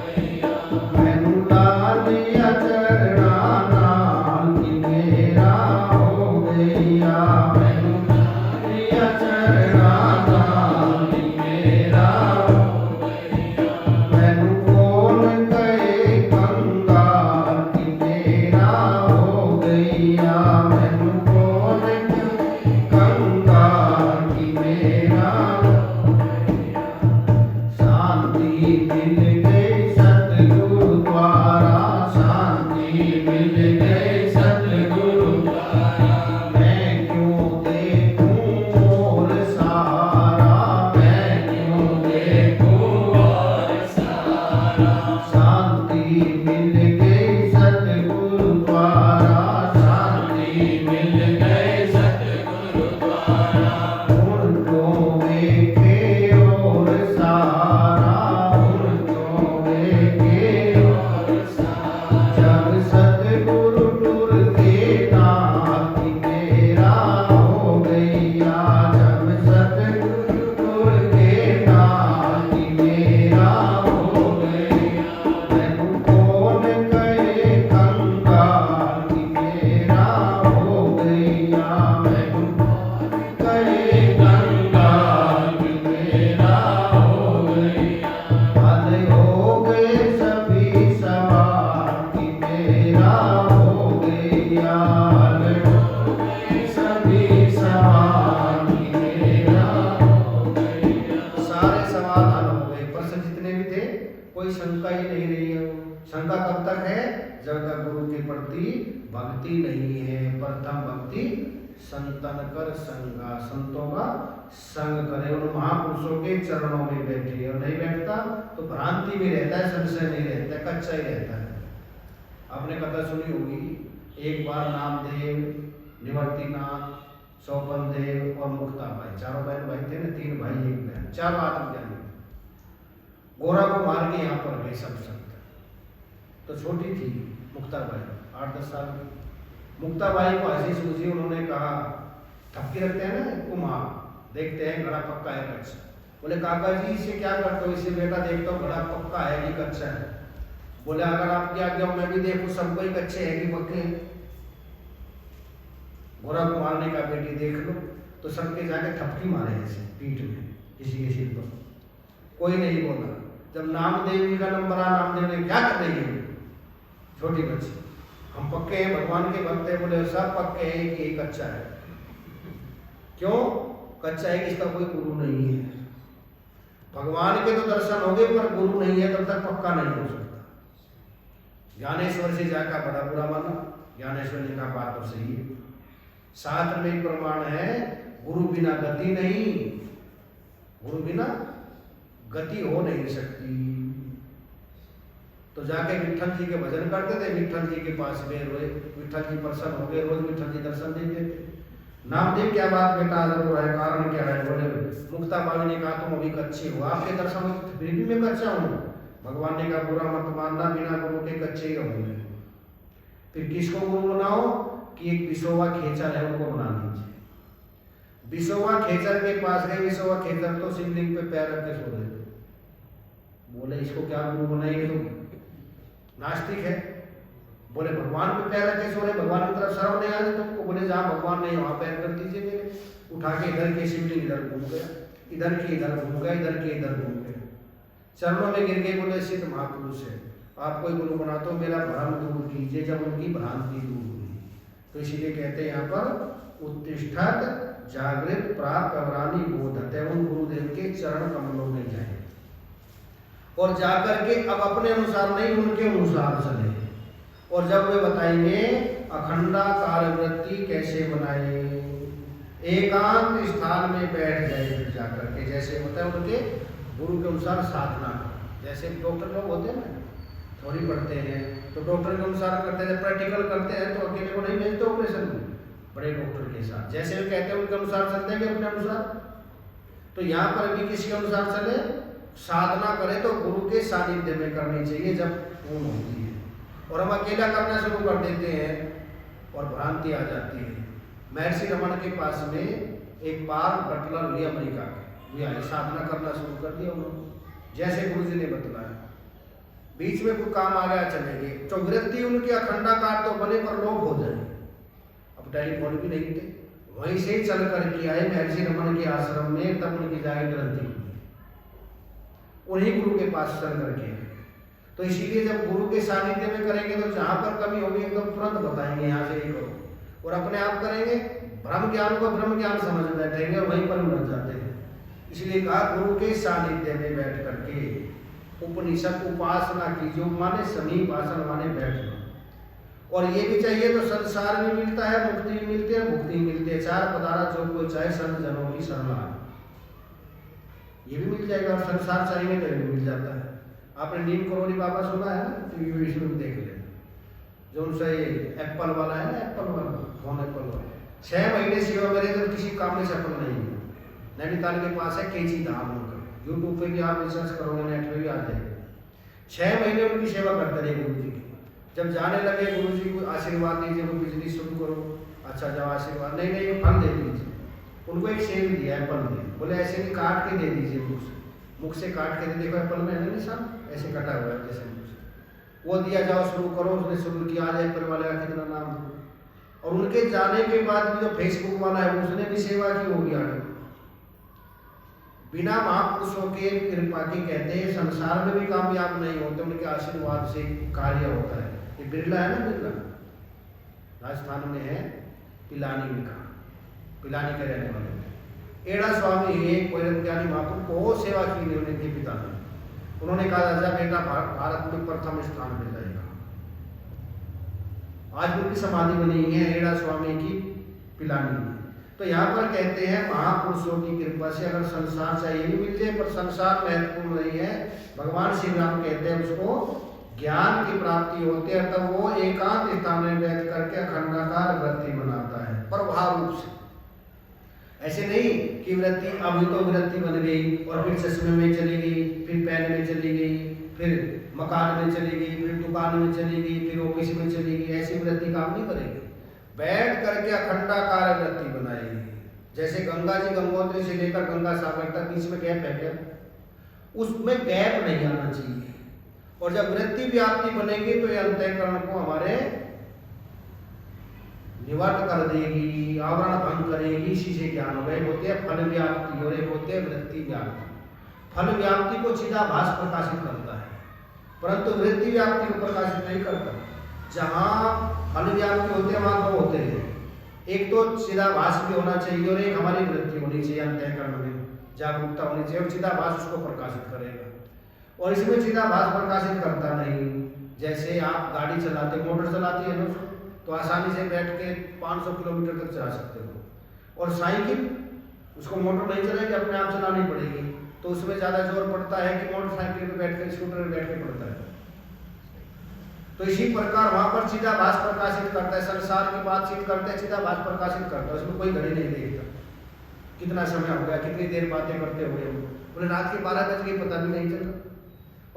गया। मैनू लालिया चरणा नाल की मेरा हो गया, मैनू लालिया चरणा नाल की मेरा हो गया। मैनू कौन कहे कंगाल की मेरा हो गया, मैनू कौन कहे कंगाल की मेरा हो गया। शांति मिल गई सतगुरु द्वारा, शांति मिल गई सतगुरु द्वारा। मैं क्यों देखूं और सहारा, मैं क्यों देखूं और सहारा। शांति मिल गई सतगुरु द्वारा, शांति मिल गई सतगुरु द्वारा। उनको देखे और सहारा, उनको देखे और सहारा। जब सतगुरु टुर के नाथ की मेरा हो गया, जब सतगुरु टुर के नाथ की मेरा हो गया। मैनू कौन कहे कंगाल की मेरा हो गया, मैनू कौन कहे कंगाल की मेरा हो गया। हल हो गए सभी सवाल की मेरा हो गया, हल हो गए सभी सवाल की मेरा हो गया। सारे सवाल हल हो गए, प्रश्न जितने भी थे कोई शंका ही नहीं रही है। शंका कब तक है? जब तक गुरु के प्रति भक्ति नहीं है। प्रथम भक्ति संतन कर संगा, संतों का संग करे, उन महापुरुषों के चरणों में बैठे। और नहीं बैठता तो भ्रांति में रहता है, संशय नहीं रहता है, कच्चा ही रहता है। आपने कथा सुनी होगी, एक बार नामदेव, निवर्तिनाथ, सोपन देव और मुक्ता भाई, चारों बहन भाई थे ना, 3 भाई 1 बहन, चारों आत्मज्ञानी। गोरा को मार के यहाँ पर गए सब संत। तो छोटी थी मुक्ता भाई, 8-10 साल की। मुक्ता भाई को हंसी सूझी, उन्होंने कहा, थपकी रखते हैं ना कुमार, देखते हैं घड़ा पक्का है कच्चा। बोले काका जी इसे क्या करते हो? इसे बेटा देखता हूँ घड़ा पक्का है कि कच्चा है। बोले अगर आपकी आज्ञा मैं भी देखूं सबको ही कच्चे है कि पक्के हैं। घोड़ा को मारने का बेटी देख लो तो सबके जाके थपकी मारे ऐसे पीठ में, किसी के सिर पर, कोई नहीं बोला। जब नामदेव जी का नंबर आया, नामदेव ने क्या कर रही है छोटी बच्ची, हम पक्के हैं भगवान के भक्त हैं, बोले सब पक्के हैं कि एक अच्छा है। क्यों कच्चा है? कि इसका कोई गुरु नहीं है। भगवान के तो दर्शन हो गए पर गुरु नहीं है तब तक पक्का नहीं हो सकता। ज्ञानेश्वर से जाकर बड़ा बुरा माना, ज्ञानेश्वर ने कहा बात तो सही है। शास्त्र में प्रमाण है गुरु बिना गति नहीं, गुरु बिना गति हो नहीं सकती। तो जाके विठल जी के भजन करते थे, विठल जी के पास गए, रोए, विठल जी प्रसन्न हो गए, रोज विठल जी दर्शन देते थे। नामदेव क्या बात बेटा आदर हो रहा है, कारण क्या है? बोले मुक्ता बावी ने कहा तुम अभी कच्चे हो, आपके दर्शन फिर भी मैं कच्चा हूँ। भगवान ने कहा बुरा मत मानना, बिना गुरु के कच्चे ही रहूंगे। फिर किसको गुरु बनाओ? कि एक बिसोवा खेचर है उनको बना लीजिए। बिसोवा खेचर के पास गए, बिसोवा खेचर तो शिवलिंग पे पैर रख के सो रहे थे। बोले इसको क्या गुरु बनाएंगे? तो नास्तिक है। बोले भगवान पे पैर रख के सो रहे, भगवान की तरफ शर्म नहीं आ रही तुमको? बोले जहाँ भगवान नहीं वहां पैर कर दीजिए मेरे। उठा के इधर के शिवलिंग इधर घूम गया, इधर के इधर घूम गया, इधर के इधर घूम गया, चरणों में गिर गए। बोले सिद्ध महापुरुष है, आप कोई गुरु बना तो मेरा भ्रम दूर कीजिए। जब उनकी भ्रांति दूर हुई तो इसीलिए कहते हैं यहाँ पर उत्तिष्ठत जागृत प्राप्त अवरानी बोधते, उन गुरुदेव के चरण कमलों में जाए और जाकर के अब अपने अनुसार नहीं उनके अनुसार चले। और जब वे बताएंगे अखंडाकार वृत्ति कैसे बनाए, एकांत स्थान में बैठ जाए, फिर जाकर के जैसे होता है उनके गुरु के अनुसार साधना। जैसे डॉक्टर लोग होते हैं ना, थोड़ी पढ़ते हैं तो डॉक्टर के अनुसार करते हैं, प्रैक्टिकल करते हैं तो अकेले को नहीं भेजते ऑपरेशन में, बड़े डॉक्टर के साथ जैसे वे कहते हैं उनके अनुसार चलते हैं अपने अनुसार। तो यहाँ पर भी किसी के अनुसार चले, साधना करें तो गुरु के सानिध्य में करनी चाहिए जब पूर्ण होती है। और हम अकेला करना शुरू कर देते हैं और भ्रांति आ जाती है। महर्षि रमन के पास में एक बार बटलर हुई अमेरिका के, वे आई साधना करना शुरू कर दिया उन्होंने जैसे गुरु जी ने बतलाया। बीच में कोई काम आ गया चले गए, तो वृत्ति उनके अखंडाकार तो बने पर लोग हो जाए। अब टेलीफोन भी नहीं थे, वहीं से ही चल करके आए महर्षि रमन के आश्रम में, तब उनकी जाके ग्रंथि हुई, उन्हीं गुरु के पास चल करके। तो इसीलिए जब गुरु के सानिध्य में करेंगे तो जहां पर कमी होगी एकदम तुरंत बताएंगे यहाँ से ये करो, और अपने आप करेंगे ब्रह्म ज्ञान को ब्रह्म ज्ञान समझ बैठेंगे और वहीं पर उलझ जाते हैं। इसलिए कहा गुरु के सानिध्य में बैठ करके उपनिषद उपासना की, जो माने समीप आसन माने बैठना। और ये भी चाहिए तो संसार में मिलता है, मुक्ति भी मिलती है, मुक्ति मिलती है। चार पदार्थ जो कोई चाहे संत जनों की शरण आए, ये भी मिल जाएगा। और संसार चाहिए तो भी मिल जाता है। आपने नीम करोड़ी बाबा सुना है ना, टीवी वीडियो में देख लेना, जो उनसे एप्पल वाला है ना, एप्पल वाला फोन, एप्पल वाला 6 महीने सेवा मेरे तो किसी काम में सफल नहीं हुआ। नैनीताल के पास है केची धाम उनका, यूट्यूब पे भी आप रिसर्च करोगे, नेट पे भी आ जाएगा। 6 महीने उनकी सेवा करते रहे गुरु जी की। जब जाने लगे गुरु जी को आशीर्वाद दीजिए, वो बिजनेस शुरू करो, अच्छा जब आशीर्वाद नहीं नहीं फल दे दीजिए। उनको एक सेब दिया, एप्पल दिया, बोले ऐसे नहीं काट के दे दीजिए, मुख से काट के दे, देखो एप्पल में है ना निशान ऐसे कटा हुआ है जैसे मुख से, वो दिया, जाओ शुरू करो। उसने शुरू किया, आज एप्पल वाले का कितना नाम। और उनके जाने के बाद भी जो फेसबुक वाला है उसने भी सेवा की होगी आगे। बिना महापुरुषों के कृपा के कहते हैं संसार में भी कामयाब नहीं होते, उनके आशीर्वाद से कार्य होता है। ये बिरला है ना, बिरला राजस्थान में है, पिलानी में कहा, पिलानी के रहने वाले एड़ा स्वामी एक ज्ञानी महापुरुष को सेवा की उनके पिता ने। उन्होंने कहा राजा बेटा भारत में प्रथम स्थान मिल जाएगा। आज उनकी समाधि बनी है एड़ा स्वामी की पिलानी में। तो यहाँ पर कहते हैं महापुरुषों की कृपा से अगर संसार चाहिए भी मिल जाए, पर संसार महत्वपूर्ण नहीं है। भगवान श्री राम कहते हैं उसको ज्ञान की प्राप्ति होती है, तब वो एकांत स्थान में बैठ करके अखंडाकार वृत्ति बनाता है प्रभाव रूप से। ऐसे नहीं कि वृत्ति अभी तो वृत्ति बन गई और फिर चश्मे में चली गई, फिर पैन में चली गई, फिर मकान में चली गई, फिर दुकान में चली गई, फिर ऑफिस में चली गई। ऐसी वृत्ति काम नहीं करेगी। बैठ करके अखंडाकार वृत्ति बनाएगी। जैसे गंगा जी गंगोत्री से लेकर गंगा सागर तक बीच में गैप है क्या? उसमें गैप नहीं आना चाहिए। और जब वृत्ति व्याप्ति बनेगी तो ये अंतःकरण को हमारे निवर्त कर देगी, आवरण भंग करेगी, इसी से ज्ञान होगा। एक होते हैं फल व्याप्ति और एक होते हैं वृत्ति व्याप्ति। फल व्याप्ति को चिदाभास प्रकाशित करता है, परंतु वृत्ति व्याप्ति को प्रकाशित नहीं करता। जहाँ फल व्याप्ति होते हैं वहाँ दो होते हैं, एक तो चिदाभास भी होना चाहिए और एक हमारी वृत्ति होनी चाहिए, अंतःकरण में जागरूकता होनी चाहिए, और चिदाभास उसको प्रकाशित करेगा। और इसमें चिदाभास प्रकाशित करता नहीं। जैसे आप गाड़ी चलाते, मोटर चलाती है ना, तो आसानी से बैठ के 500 किलोमीटर तक चला सकते हो। और साइकिल, उसको मोटर नहीं चलाएगी, अपने आप चलानी पड़ेगी, तो उसमें ज़्यादा जोर पड़ता है कि मोटरसाइकिल पे बैठ के, स्कूटर पे बैठ के पड़ता है। तो इसी प्रकार वहाँ पर चिदाभास प्रकाशित करता है, संसार की बातचीत करते हैं, चिदाभास प्रकाशित करता है। उसमें कोई घड़ी नहीं देखता कितना समय हो गया, कितनी देर बातें करते हुए, बोले रात के 12 बज गए पता भी नहीं चला।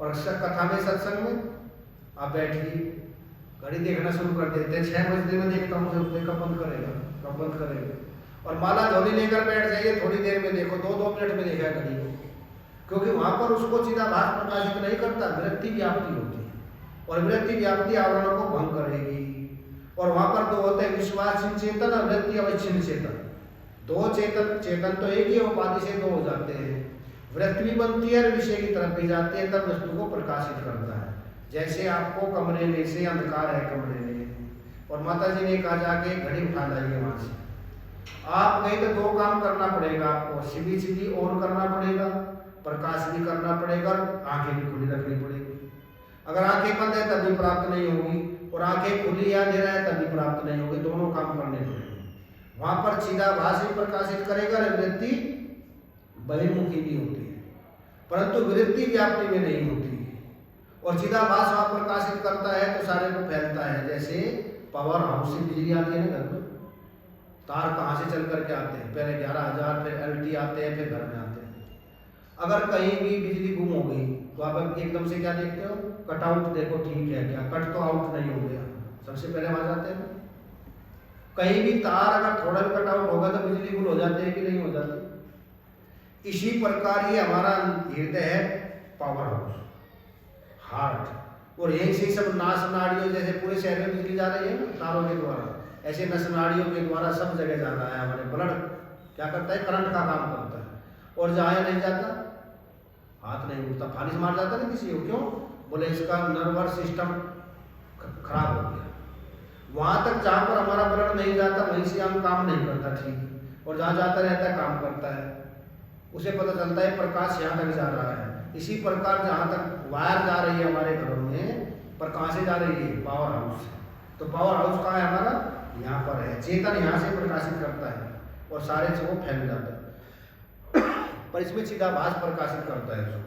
और कथा में, सत्संग में आप बैठिए, घड़ी देखना शुरू कर देते हैं, 6 बजे में देखता हूँ, कब बंद करेगा, कब बंद करेगा। और माला झोली लेकर बैठ जाइए, थोड़ी देर में देखो, 2-2 मिनट में देखा घड़ी को, क्योंकि वहाँ पर उसको चिदाभास प्रकाशित नहीं करता, वृत्ति व्याप्ति होती है। और वृत्ति व्याप्ति आवरणों को भंग करेगी। और वहाँ पर दो होते हैं, विश्वासहीन चेतन और वृत्ति अवच्छिन्न चेतन। दो चेतन, चेतन तो एक ही उपाधि से दो हो जाते हैं। वृत्ति भी बनती है और विषय की तरफ भी जाती है, तब वस्तु को प्रकाशित करता है। जैसे आपको कमरे में से अंधकार है कमरे में, और माता जी ने कहा जाके घड़ी उठा लाइए वहां से, आप गए तो 2 काम करना पड़ेगा आपको, सीधी सीधी ऑन करना पड़ेगा, प्रकाश भी करना पड़ेगा, आंखें भी खुली रखनी पड़ेगी। अगर आंखें बंद है तब भी प्राप्त नहीं होगी, और आंखें खुली या अंधेरा है तब भी प्राप्त नहीं होगी, दोनों काम करने पड़ेंगे। वहां पर चिदाभास ही प्रकाशित करेगा, वृत्ति बहिर्मुखी भी होती है, परंतु वृत्ति व्याप्ति में नहीं होती है। और चिदाभास वहां प्रकाशित करता है तो सारे को फैलता है। जैसे पावर हाउस से बिजली आती है ना घर में, तार कहाँ से चल करके आते हैं, पहले 11,000, फिर LT आते हैं, फिर घर में आते हैं। अगर कहीं भी बिजली गुम हो गई तो आप एकदम से क्या देखते हो, कटआउट देखो ठीक है क्या, कट तो आउट नहीं हो गया, सबसे पहले वहां जाते हैं। कहीं भी तार अगर थोड़ा भी कटआउट होगा तो बिजली गुल हो जाते हैं कि नहीं हो जाते। इसी प्रकार ये हमारा हृदय है पावर हाउस, हार्ट, और यहीं से सब नास नाड़ियों, जैसे पूरे शहर में बिजली जा रही है ना तारों के द्वारा, ऐसे नस नाड़ियों के द्वारा सब जगह जा रहा है। हमारे ब्लड क्या करता है, करंट का काम करता है। और जहाँ नहीं जाता, हाथ नहीं उठता, फालिश मार जाता ना किसी को, क्यों, बोले इसका नर्वस सिस्टम खराब हो गया। वहां तक जहाँ पर हमारा ब्लड नहीं जाता वहीं से हम काम नहीं करता ठीक, और जहाँ जाता रहता है काम करता है, उसे पता चलता है प्रकाश यहाँ तक जा रहा है। इसी प्रकार जहाँ तक वायर जा रही है हमारे घरों में, पर कहाँ से जा रही है, पावर हाउस से। तो पावर हाउस कहाँ है हमारा, यहाँ पर है। चेतन यहाँ से प्रकाशित करता है और सारे से वो फैल जाता है, पर इसमें चिदाभास प्रकाशित करता है।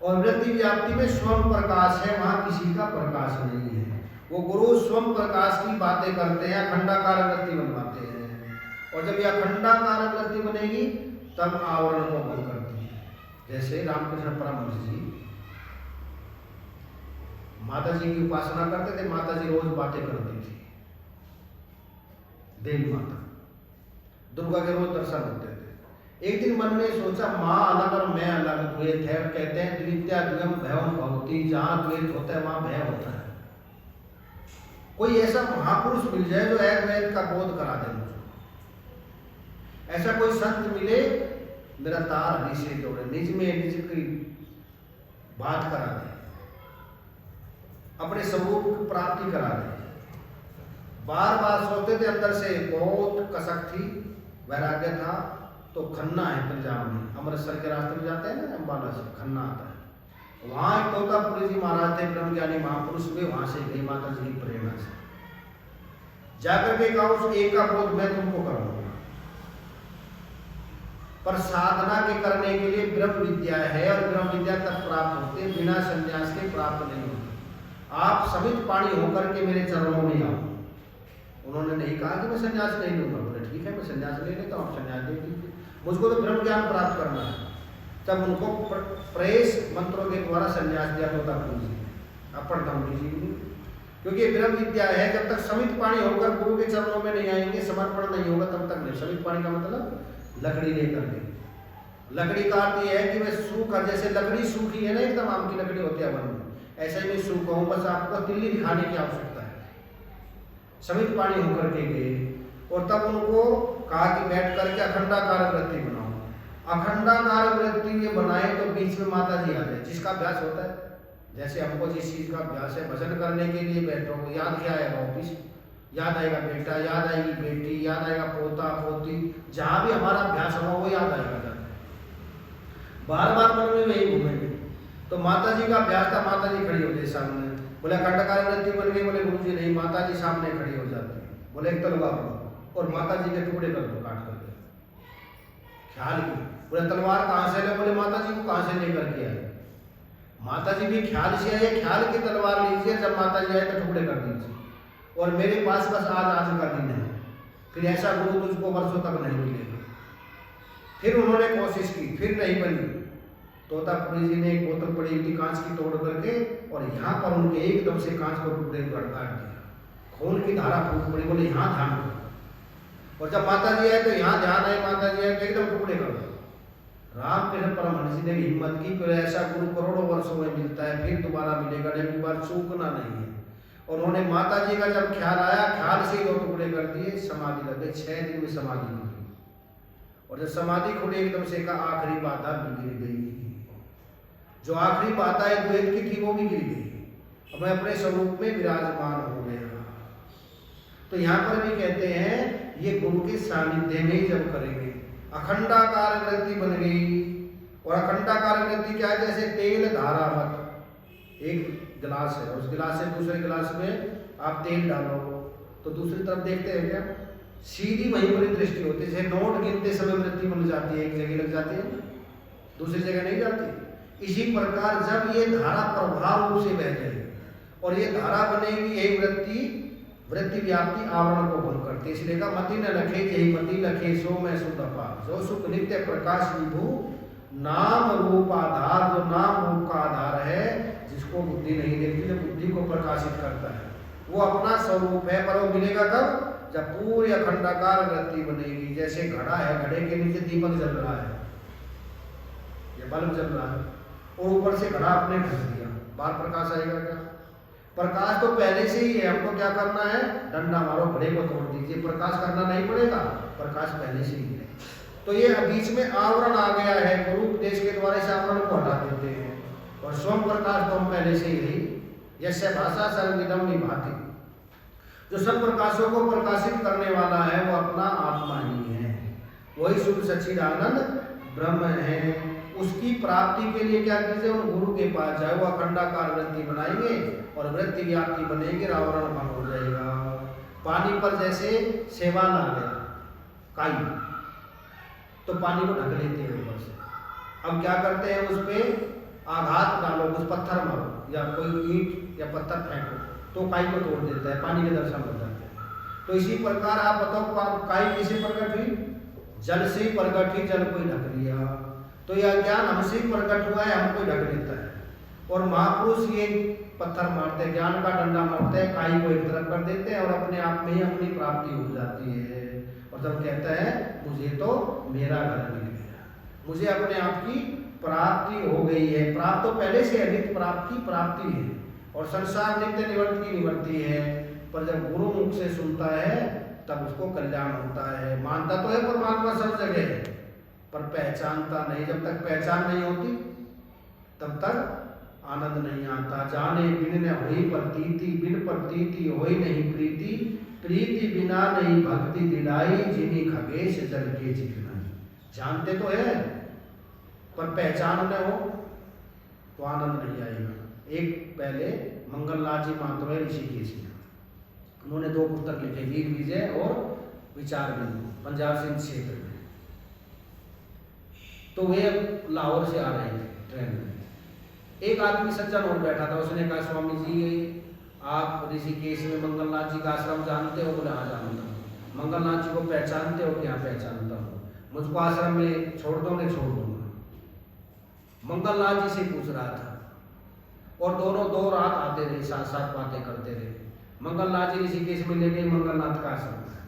और वृत्ति व्याप्ति में स्वयं प्रकाश है, वहां किसी का प्रकाश नहीं है। वो गुरु स्वयं प्रकाश की बातें करते हैं, अखंडाकार वृत्ति बनवाते हैं। और जब यह अखंडाकार वृत्ति बनेगी तब आवरण को भंग करती है। जैसे रामकृष्ण परमहंस जी माता जी की उपासना करते थे, माता जी रोज बातें करती थी, देवी माता दुर्गा के रोज दर्शन होते थे। एक दिन मन में सोचा, माँ अलग और मैं अलग, द्वैत है। कहते हैं द्वितीया द्वयम भयम भवति, जहां द्वैत होता है वहां भय होता है। कोई ऐसा महापुरुष मिल जाए जो अद्वैत का बोध करा दे मुझे, ऐसा कोई संत मिले मेरा तार हरी से जोड़े, निज में निज की बात करा दे, अपने स्वरूप की प्राप्ति करा दे। बार बार सोचते थे, अंदर से बहुत कसक थी, वैराग्य था। तो खन्ना है पंजाब में, अमृतसर के रास्ते में जाते हैं ना, अम्बाला से खन्ना आता है। वहां एक तोतापुरी जी महाराज थे, ब्रह्मज्ञानी महापुरुष हुए, वहां से गई माता जी की प्रेरणा से जाकर के कहा, उस एक का बोध मैं तुमको करूंगा, पर साधना के करने के लिए ब्रह्म विद्या है, और ब्रह्म विद्या तब प्राप्त होते हैं, बिना संन्यास के प्राप्त नहीं होती। आप समित पाणी होकर के मेरे चरणों में आओ। उन्होंने नहीं कहा कि मैं संन्यास नहीं लूंगा, बोले ठीक है मैं संन्यास ले लेता हूँ, संन्यास दे दीजिए, मुझको तो ब्रह्म ज्ञान प्राप्त करना है। तब उनको प्रेस मंत्रों के द्वारा संन्यास दिया तोतापुरी जी, अपर धमनी जी ने, क्योंकि ब्रह्म विद्या है। जब तक समित पाणी होकर गुरु के चरणों में नहीं आएंगे, समर्पण नहीं होगा, तब तक नहीं। समित पाणी का मतलब लकड़ी लेकर के, लकड़ी का अर्थ ये है कि मैं सूखा, जैसे लकड़ी सूखी है ना एकदम, आम की लकड़ी होती है वन में, ऐसा ही मैं सूखा हूँ, बस आपको तिल्ली दिखाने की आवश्यकता है। समित पाणी होकर के गए और तब उनको कहा कि बैठ करके अखंडाकार वृत्ति बनाओ। अखंडाकार वृत्ति ये बनाए तो बीच में माता जी आ जाए। जिसका अभ्यास होता है, जैसे हमको जिस चीज का अभ्यास है, भजन करने के लिए बैठो, याद क्या आएगा? ऑफिस याद आएगा, बेटा याद आएगी, बेटी याद आएगा, पोता पोती, जहां भी हमारा अभ्यास होगा वो याद आएगा। बार बार मन में वही घूमेंगे। तो माता जी का अभ्यास था, माता जी खड़ी हो गई सामने, बोले अखंडकार वृत्ति बन गई। बोले गुरु जी नहीं, माता जी सामने खड़ी हो जाती है। बोले एक तलवार लो और माता जी के टुकड़े कर दो काट करके। ख्याल की। बोले तलवार कहाँ से ले? बोले माता जी को कहाँ से लेकर के आए? माता जी भी ख्याल से आए, ख्याल की तलवार लीजिए, जब माता जी आए तो टुकड़े कर दीजिए। और मेरे पास बस आज का दिन है, फिर ऐसा गुरु तुझको वर्षों तक नहीं मिलेगा। फिर उन्होंने कोशिश की, फिर नहीं बनी। तोतापुरी जी ने एक बोतल पड़ी थी कांच की, तोड़ करके और यहाँ पर उनके एकदम से कांच को टुकड़े काट दिया। खून की धारा फूट पड़ी। बोले यहाँ ध्यान करो। और जब माता जी आए तो यहाँ ध्यान आए, माता जी आए तो एकदम टुकड़े कर दो। रामकृष्ण परमहंस जी ने हिम्मत की, फिर ऐसा गुरु करोड़ों वर्षों में मिलता है, फिर दोबारा मिलेगा, एक बार चूकना नहीं है। और उन्होंने माता जी का जब ख्याल आया, ख्याल से ही 2 टुकड़े कर दिए, समाधि लगे। 6 दिन में समाधि खुली। और जब समाधि खुली एकदम से का आखिरी बाधा भी गिर गई। जो आखिरी बाधा है द्वैत की थी वो भी गिर गई। अब मैं अपने स्वरूप में विराजमान हो गया। तो यहाँ पर भी कहते हैं ये गुरु के सानिध्य में ही जब करेंगे। अखंडाकार वृत्ति बन गई। और अखंडाकार वृत्ति क्या है? जैसे तेल धारावत। एक गिलास है, उस गिलास से दूसरे गिलास में आप तेल डालो तो दूसरी तरफ देखते हैं क्या? सीधी वहीं पर दृष्टि होती है। जैसे नोट गिनते समय वृत्ति बन जाती है, एक जगह लग जाती है, दूसरी जगह नहीं जाती। इसी प्रकार जब ये धारा प्रभाव रूप से बह जाएगी और ये धारा बनेगी, यही वृत्ति व्याप्ति आवरण को भंग करती है। इसलिए कहा मति न लखे यही मति लखे सो मैं सुध अपार। जो सुख नित्य प्रकाश विभू नाम रूप आधार, जो नाम रूप का आधार है, जिसको बुद्धि नहीं देखती, जो बुद्धि को प्रकाशित करता है, वो अपना स्वरूप है। पर वो मिलेगा कब? जब पूरी अखंडाकार वृत्ति बनेगी। जैसे घड़ा है, घड़े के नीचे दीपक जल रहा है, ये बल्ब जल रहा है और ऊपर से घड़ा आपने ढक दिया, बाहर प्रकाश आएगा क्या? प्रकाश तो पहले से ही है। हमको क्या करना है? डंडा मारो, घड़े को तोड़ दीजिए, प्रकाश करना नहीं पड़ेगा, प्रकाश पहले से ही है। तो ये बीच में आवरण आ गया है, गुरु उपदेश के द्वारा इस आवरण को हटा देते हैं। और स्वयं प्रकाश तो हम पहले से ही रही। यस्य भाषा सर्वविदम विभाति, जो सब प्रकाशों को प्रकाशित करने वाला है वो अपना आत्मा ही है। वही शुद्ध सच्चिदानंद ब्रह्म है। उसकी प्राप्ति के लिए क्या कीजिए? उन गुरु के पास जाए। वो अखंडाकार वृत्ति बनाएंगे और वृत्ति व्याप्ति बनेगी, आवरण भंग हो जाएगा। पानी पर जैसे सेवाल आ गया, काई, तो पानी को ढक लेते हैं ऊपर से। अब क्या करते हैं? उस पर आघात डालो, कुछ पत्थर मारो या कोई ईंट या पत्थर फेंको तो काई को तोड़ देता है, पानी के दर्शन हो जाते हैं। तो इसी प्रकार आप बताओ काई किसे प्रकट हुई? जल से ही प्रकट हुई, जल को ही ढक लिया। तो यह ज्ञान हमसे ही प्रकट हुआ है, हमको ढक लेता है। और महापुरुष ये पत्थर मारते हैं, ज्ञान का डंडा मारते हैं, काई को एक तरफ कर देते हैं और अपने आप में ही अपनी प्राप्ति हो जाती है। और जब कहता है मुझे तो मेरा घर मिल गया, मुझे अपने आप की प्राप्ति हो गई है। प्राप्त तो पहले से नित्य प्राप्ति प्राप्ति है और संसार नित्य निवर्त की निवर्ती है। पर जब गुरु मुख से सुनता है तब उसको कल्याण होता है। मानता तो है परमात्मा सब जगह है, पर पहचानता नहीं। जब तक पहचान नहीं होती तब तक आनंद नहीं आता। जाने बिन न होई प्रतीति, बिन प्रतीति होई नहीं प्रीति, प्रीति बिना नहीं भक्ति दिलाई, जिनी खगेश जल के चिकनाई। जानते तो है पर पहचान न हो तो आनंद नहीं आएगा। एक पहले मंगलनाथ जी मातृ है ऋषिकेश में, उन्होंने 2 पुस्तक लिखे, वीर विजय और विचार बिंदु, पंजाब सिंध क्षेत्र में। तो वे लाहौर से आ रहे थे ट्रेन में। एक आदमी सज्जन और बैठा था, उसने कहा स्वामी जी आप ऋषिकेश में मंगलनाथ जी का आश्रम जानते हो? बोले हाँ जानता हूँ। मंगलनाथ जी को पहचानते हो? क्या पहचानता हूँ। मुझको आश्रम में छोड़ दोगे? छोड़ दूंगा। मंगलनाथ जी से पूछ रहा था और दोनों 2 रात आते रहे, साथ साथ बातें करते रहे। मंगलनाथ जी ऋषिकेश में ले गए, मंगलनाथ का आश्रम है,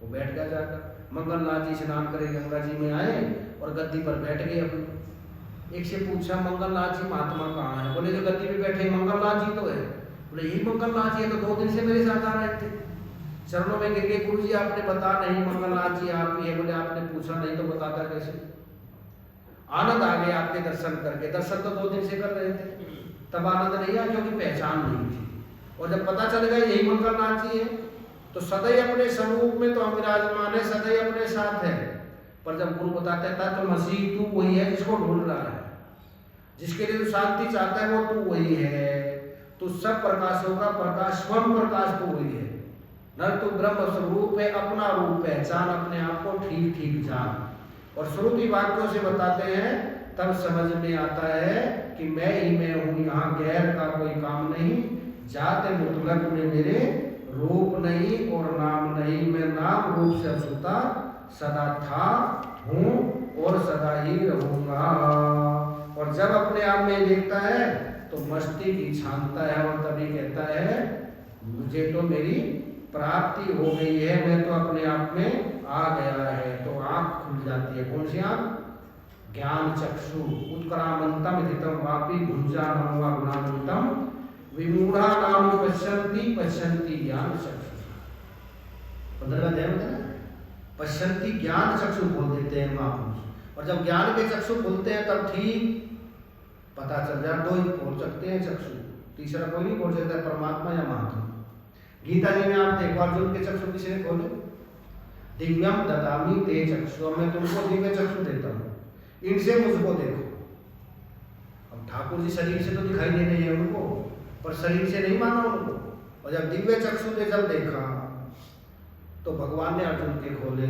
वो बैठ गया जाकर। मंगलनाथ जी स्नान करे गंगा जी में आए और गद्दी पर बैठ गए अपने। एक से पूछा मंगलनाथ जी महात्मा कहाँ है? बोले जो गद्दी पे बैठे मंगलनाथ जी तो है। बोले यही मंगलनाथ जी है, तो 2 दिन से मेरे साथ आ रहे थे। चरणों में गिर के, गुरु जी आपने बता नहीं, मंगलनाथ जी आप ही है, बोले आपने पूछा नहीं तो बताता कैसे। आनंद आ गया आपके दर्शन करके, दर्शन तो 2 दिन से कर रहे थे, तब आनंद नहीं आया क्योंकि पहचान नहीं थी। और जब पता चल गया यही मंगलनाथ जी है, तो सदैव अपने स्वरूप में तो हम विराजमान है, सदैव अपने साथ है। पर जब गुरु बताते था तो मसीह तू वही है जिसको ढूंढ रहा है, जिसके लिए तू शांति चाहता है वो तू वही है। तू सब प्रकाशों का प्रकाश, स्वयं प्रकाश तू वही है। नर तू ब्रह्म स्वरूप है, अपना रूप पहचान, अपने आप को ठीक ठीक जान। और श्रुति वाक्यों से बताते हैं तब समझ में आता है कि मैं ही मैं हूँ, यहाँ गैर का कोई काम नहीं। जाते मुतलक में मेरे रूप नहीं और नाम नहीं, मैं नाम रूप से अछूता सदा था, हूँ और सदा ही रहूंगा। और जब अपने आप में देखता है तो मस्ती की छानता है और तभी कहता है मुझे तो मेरी प्राप्ति हो गई है, मैं तो अपने आप में आ गया है। तो आँख खुल जाती है, कौन सी आँख? ज्ञान चक्षु उत्क्रामंतम हितम वापी भुंजानम वा गुणान्वितम विमूढ़ा नाम पश्यन्ति पश्यन्ति ज्ञान चक्षु। 15वां अध्याय में है, पश्यन्ति ज्ञान चक्षु बोल देते हैं महापुरुष। और जब ज्ञान के चक्षु खुलते हैं तब ठीक पता चल जाए। 2 ही खोल सकते हैं चक्षु, तीसरा कोई नहीं खोल सकता, परमात्मा या महात्मा। गीता जी में आप देखो अर्जुन के चक्षु किसने खोले? दिव्यम ददामि ते चक्षु, मैं तुमको दिव्य चक्षु देता हूँ, इनसे मुझको देखो। अब ठाकुर जी शरीर से तो दिखाई दे रही है उनको, पर शरीर से नहीं माना उनको। और जब दिव्य चक्षु ने जब देखा तो भगवान ने अर्जुन के खोले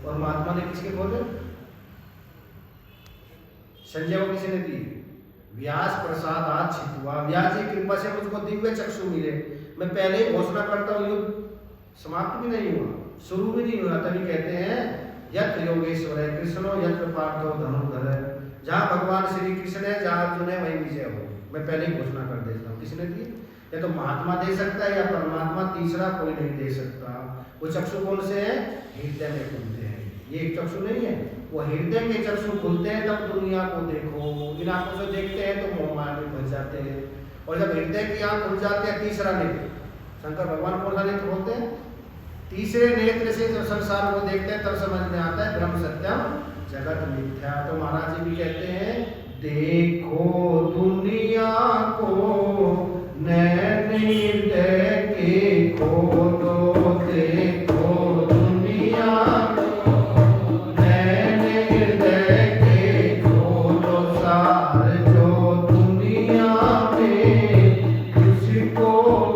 और महात्मा ने किसके खोले? संजय को किसी ने दी? व्यास प्रसाद आज छितवा, व्यास जी कृपा से मुझको दिव्य चक्षु मिले। मैं पहले ही घोषणा करता हूँ, युद्ध समाप्त भी नहीं हुआ, शुरू भी नहीं हुआ, तभी कहते हैं यत्र योगेश्वर है कृष्णो यत्र पार्थो धनुर्धर। जहाँ भगवान श्री कृष्ण है, जहाँ अर्जुन है, वही विजय हो। मैं पहले ही घोषणा कर देता हूँ। किसने दी? या तो महात्मा दे सकता है या परमात्मा, तीसरा कोई नहीं दे सकता। वो चक्षु कौन से है? हृदय में खुलते हैं। ये एक चक्षु नहीं है, वो हृदय के चक्षु खुलते हैं तब दुनिया को देखो। इन आंखों से देखते हैं तो मोह माया में फंस जाते हैं। और जब हृदय की आंख खुल जाती है, तीसरा नेत्र, शंकर भगवान कौन सा नेत्र बोलते हैं? तीसरे नेत्र से जब संसार को देखते हैं तब समझ में आता है ब्रह्म सत्यम जगत मिथ्या। तो महाराज जी भी कहते हैं देखो दुनिया को नैन हृदय के खोलो, देखो दुनिया को नैन हृदय के खोलो। सार जो दुनिया में किसको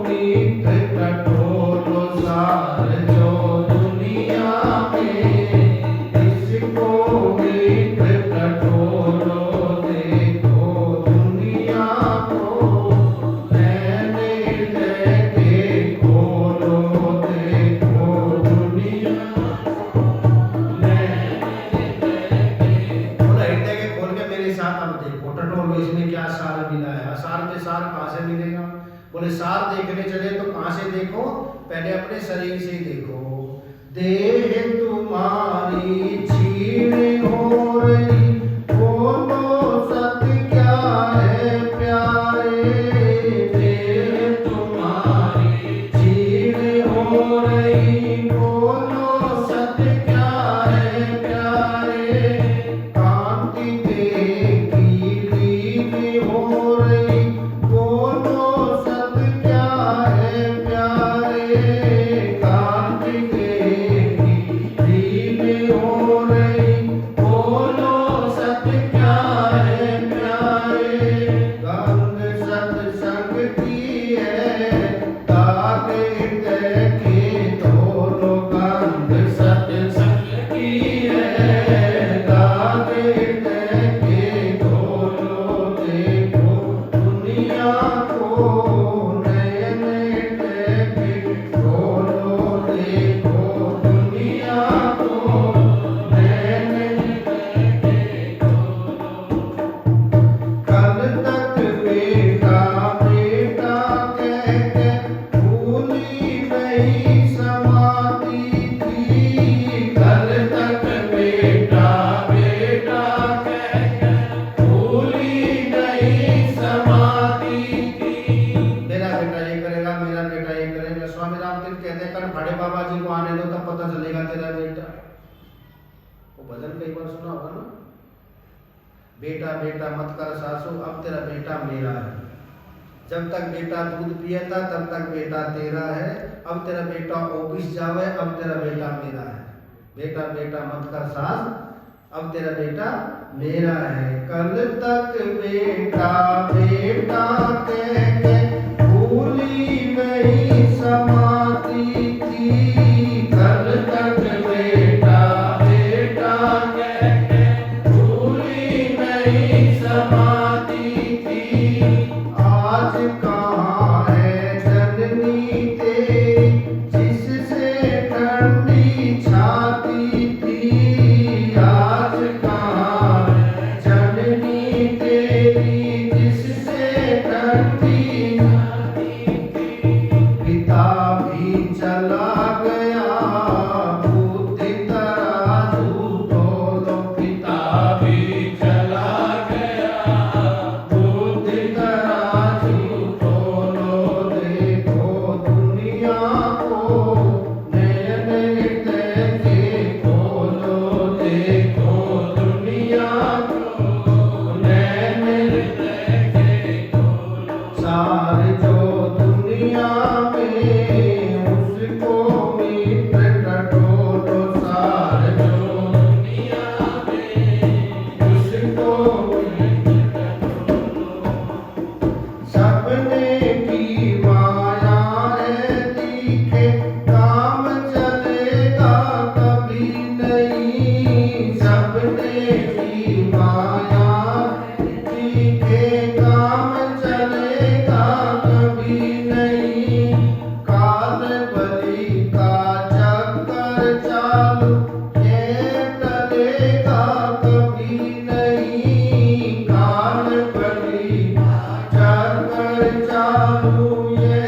मीत टटोलो, सार जो दुनिया में किसको मीत टटोलो। देखो दुनिया को नैन हृदय के खोलो, देखो दुनिया नैन हृदय के खोल के मेरे साथ अब देखो, टटोलो। इसमें क्या सार मिला है? असार में सार कहाँ से मिलेगा? बोले सार देखने चले तो कहाँ से देखो? पहले अपने शरीर से देखो। देह तुम्हारी छीन हो रही, बोलो सत्य क्या है प्यारे। देह तुम्हारी छीन हो रही, बोलो सत्य क्या है प्यारे। कांति देखी लीन हो रही, बोलो सत्य क्या है प्यारे। कांति देखी लीन हो रही, कई बार सुना होगा ना, बेटा बेटा मत कर सासू, अब तेरा बेटा मेरा है। जब तक बेटा दूध पिया था तब तक बेटा तेरा है, अब तेरा बेटा ऑफिस जावे, अब तेरा बेटा मेरा है। बेटा बेटा मत कर सास, अब तेरा बेटा मेरा है। कल तक बेटा बेटा कह के भूली नहीं समाती थी, कल तक बेटा बेटा कह के भूली नहीं समाती थी। आज कहाँ है जननी तेरी जिससे ठंडी छाती थी, आज कहाँ है जननी तेरी जिससे ठंडी छाती थी। पिता भी चला गया बुद्धि तराजू तोलो, पिता भी चला गया बुद्धि तराजू तोलो। देखो दुनिया को नए नए तरीके खोलो, देखो दुनिया को नए नए तरीके खोलो। सार जो दुनिया में उसको मित्र टटोलो, सार जो दुनिया में उसको मित्र टटोलो। सपने की माया है दिखे, काम चलेगा कभी नहीं। सपने की माया है दिखे, काम चलेगा कभी नहीं। काल बलि का चक्कर चालू, ये टलेगा कभी नहीं। काल बलि चक्कर चालू, ये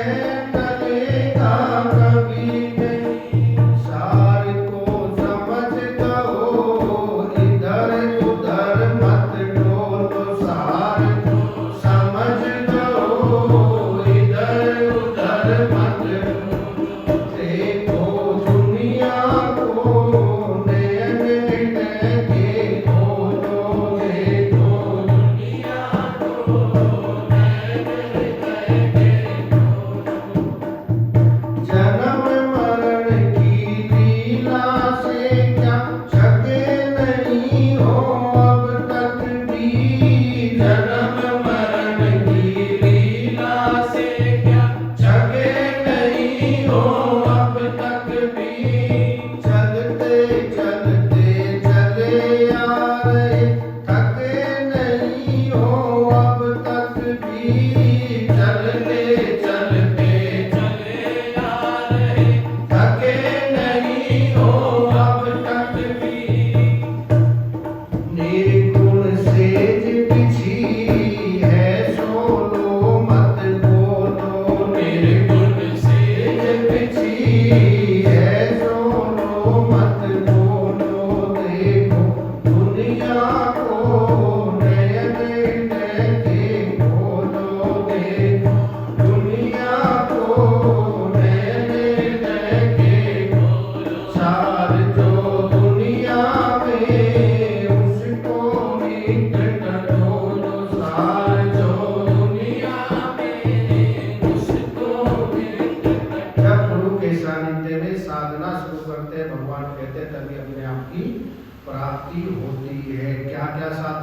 टलेगा कभी नहीं। सार को समझ दो, इधर उधर मत डोलो, सार को समझ दो, इधर उधर मत डोलो। देखो दुनिया को नए नए तरीके खोलो, देखो दुनिया को नए नए तरीके खोलो। जन्म मरण की लीला से क्या छके नहीं हो अब तक भी, जन्म मरण की लीला से क्या छके नहीं हो अब तक भी। चलते चलते चले आ रहे, थके नहीं हो अब तक भी। चलते चलते चले आ रहे, थके नहीं हो अब तक भी। निर्गुण सेज बिछी है सोलो मत बोलो, निर्गुण सेज बिछी है सोलो मत बोलो। देखो दुनिया को नए नए तरीके खोलो, देखो दुनिया को नए नए तरीके खोलो। सार जो दुनिया में उसको मित्र टटोलो, सार जो दुनिया में उसको मित्र टटोलो। जब गुरु के सानिध्य में साधना शुरू करते हैं, भगवान कहते हैं तभी अपने आप की प्राप्ति होती है। क्या क्या साधना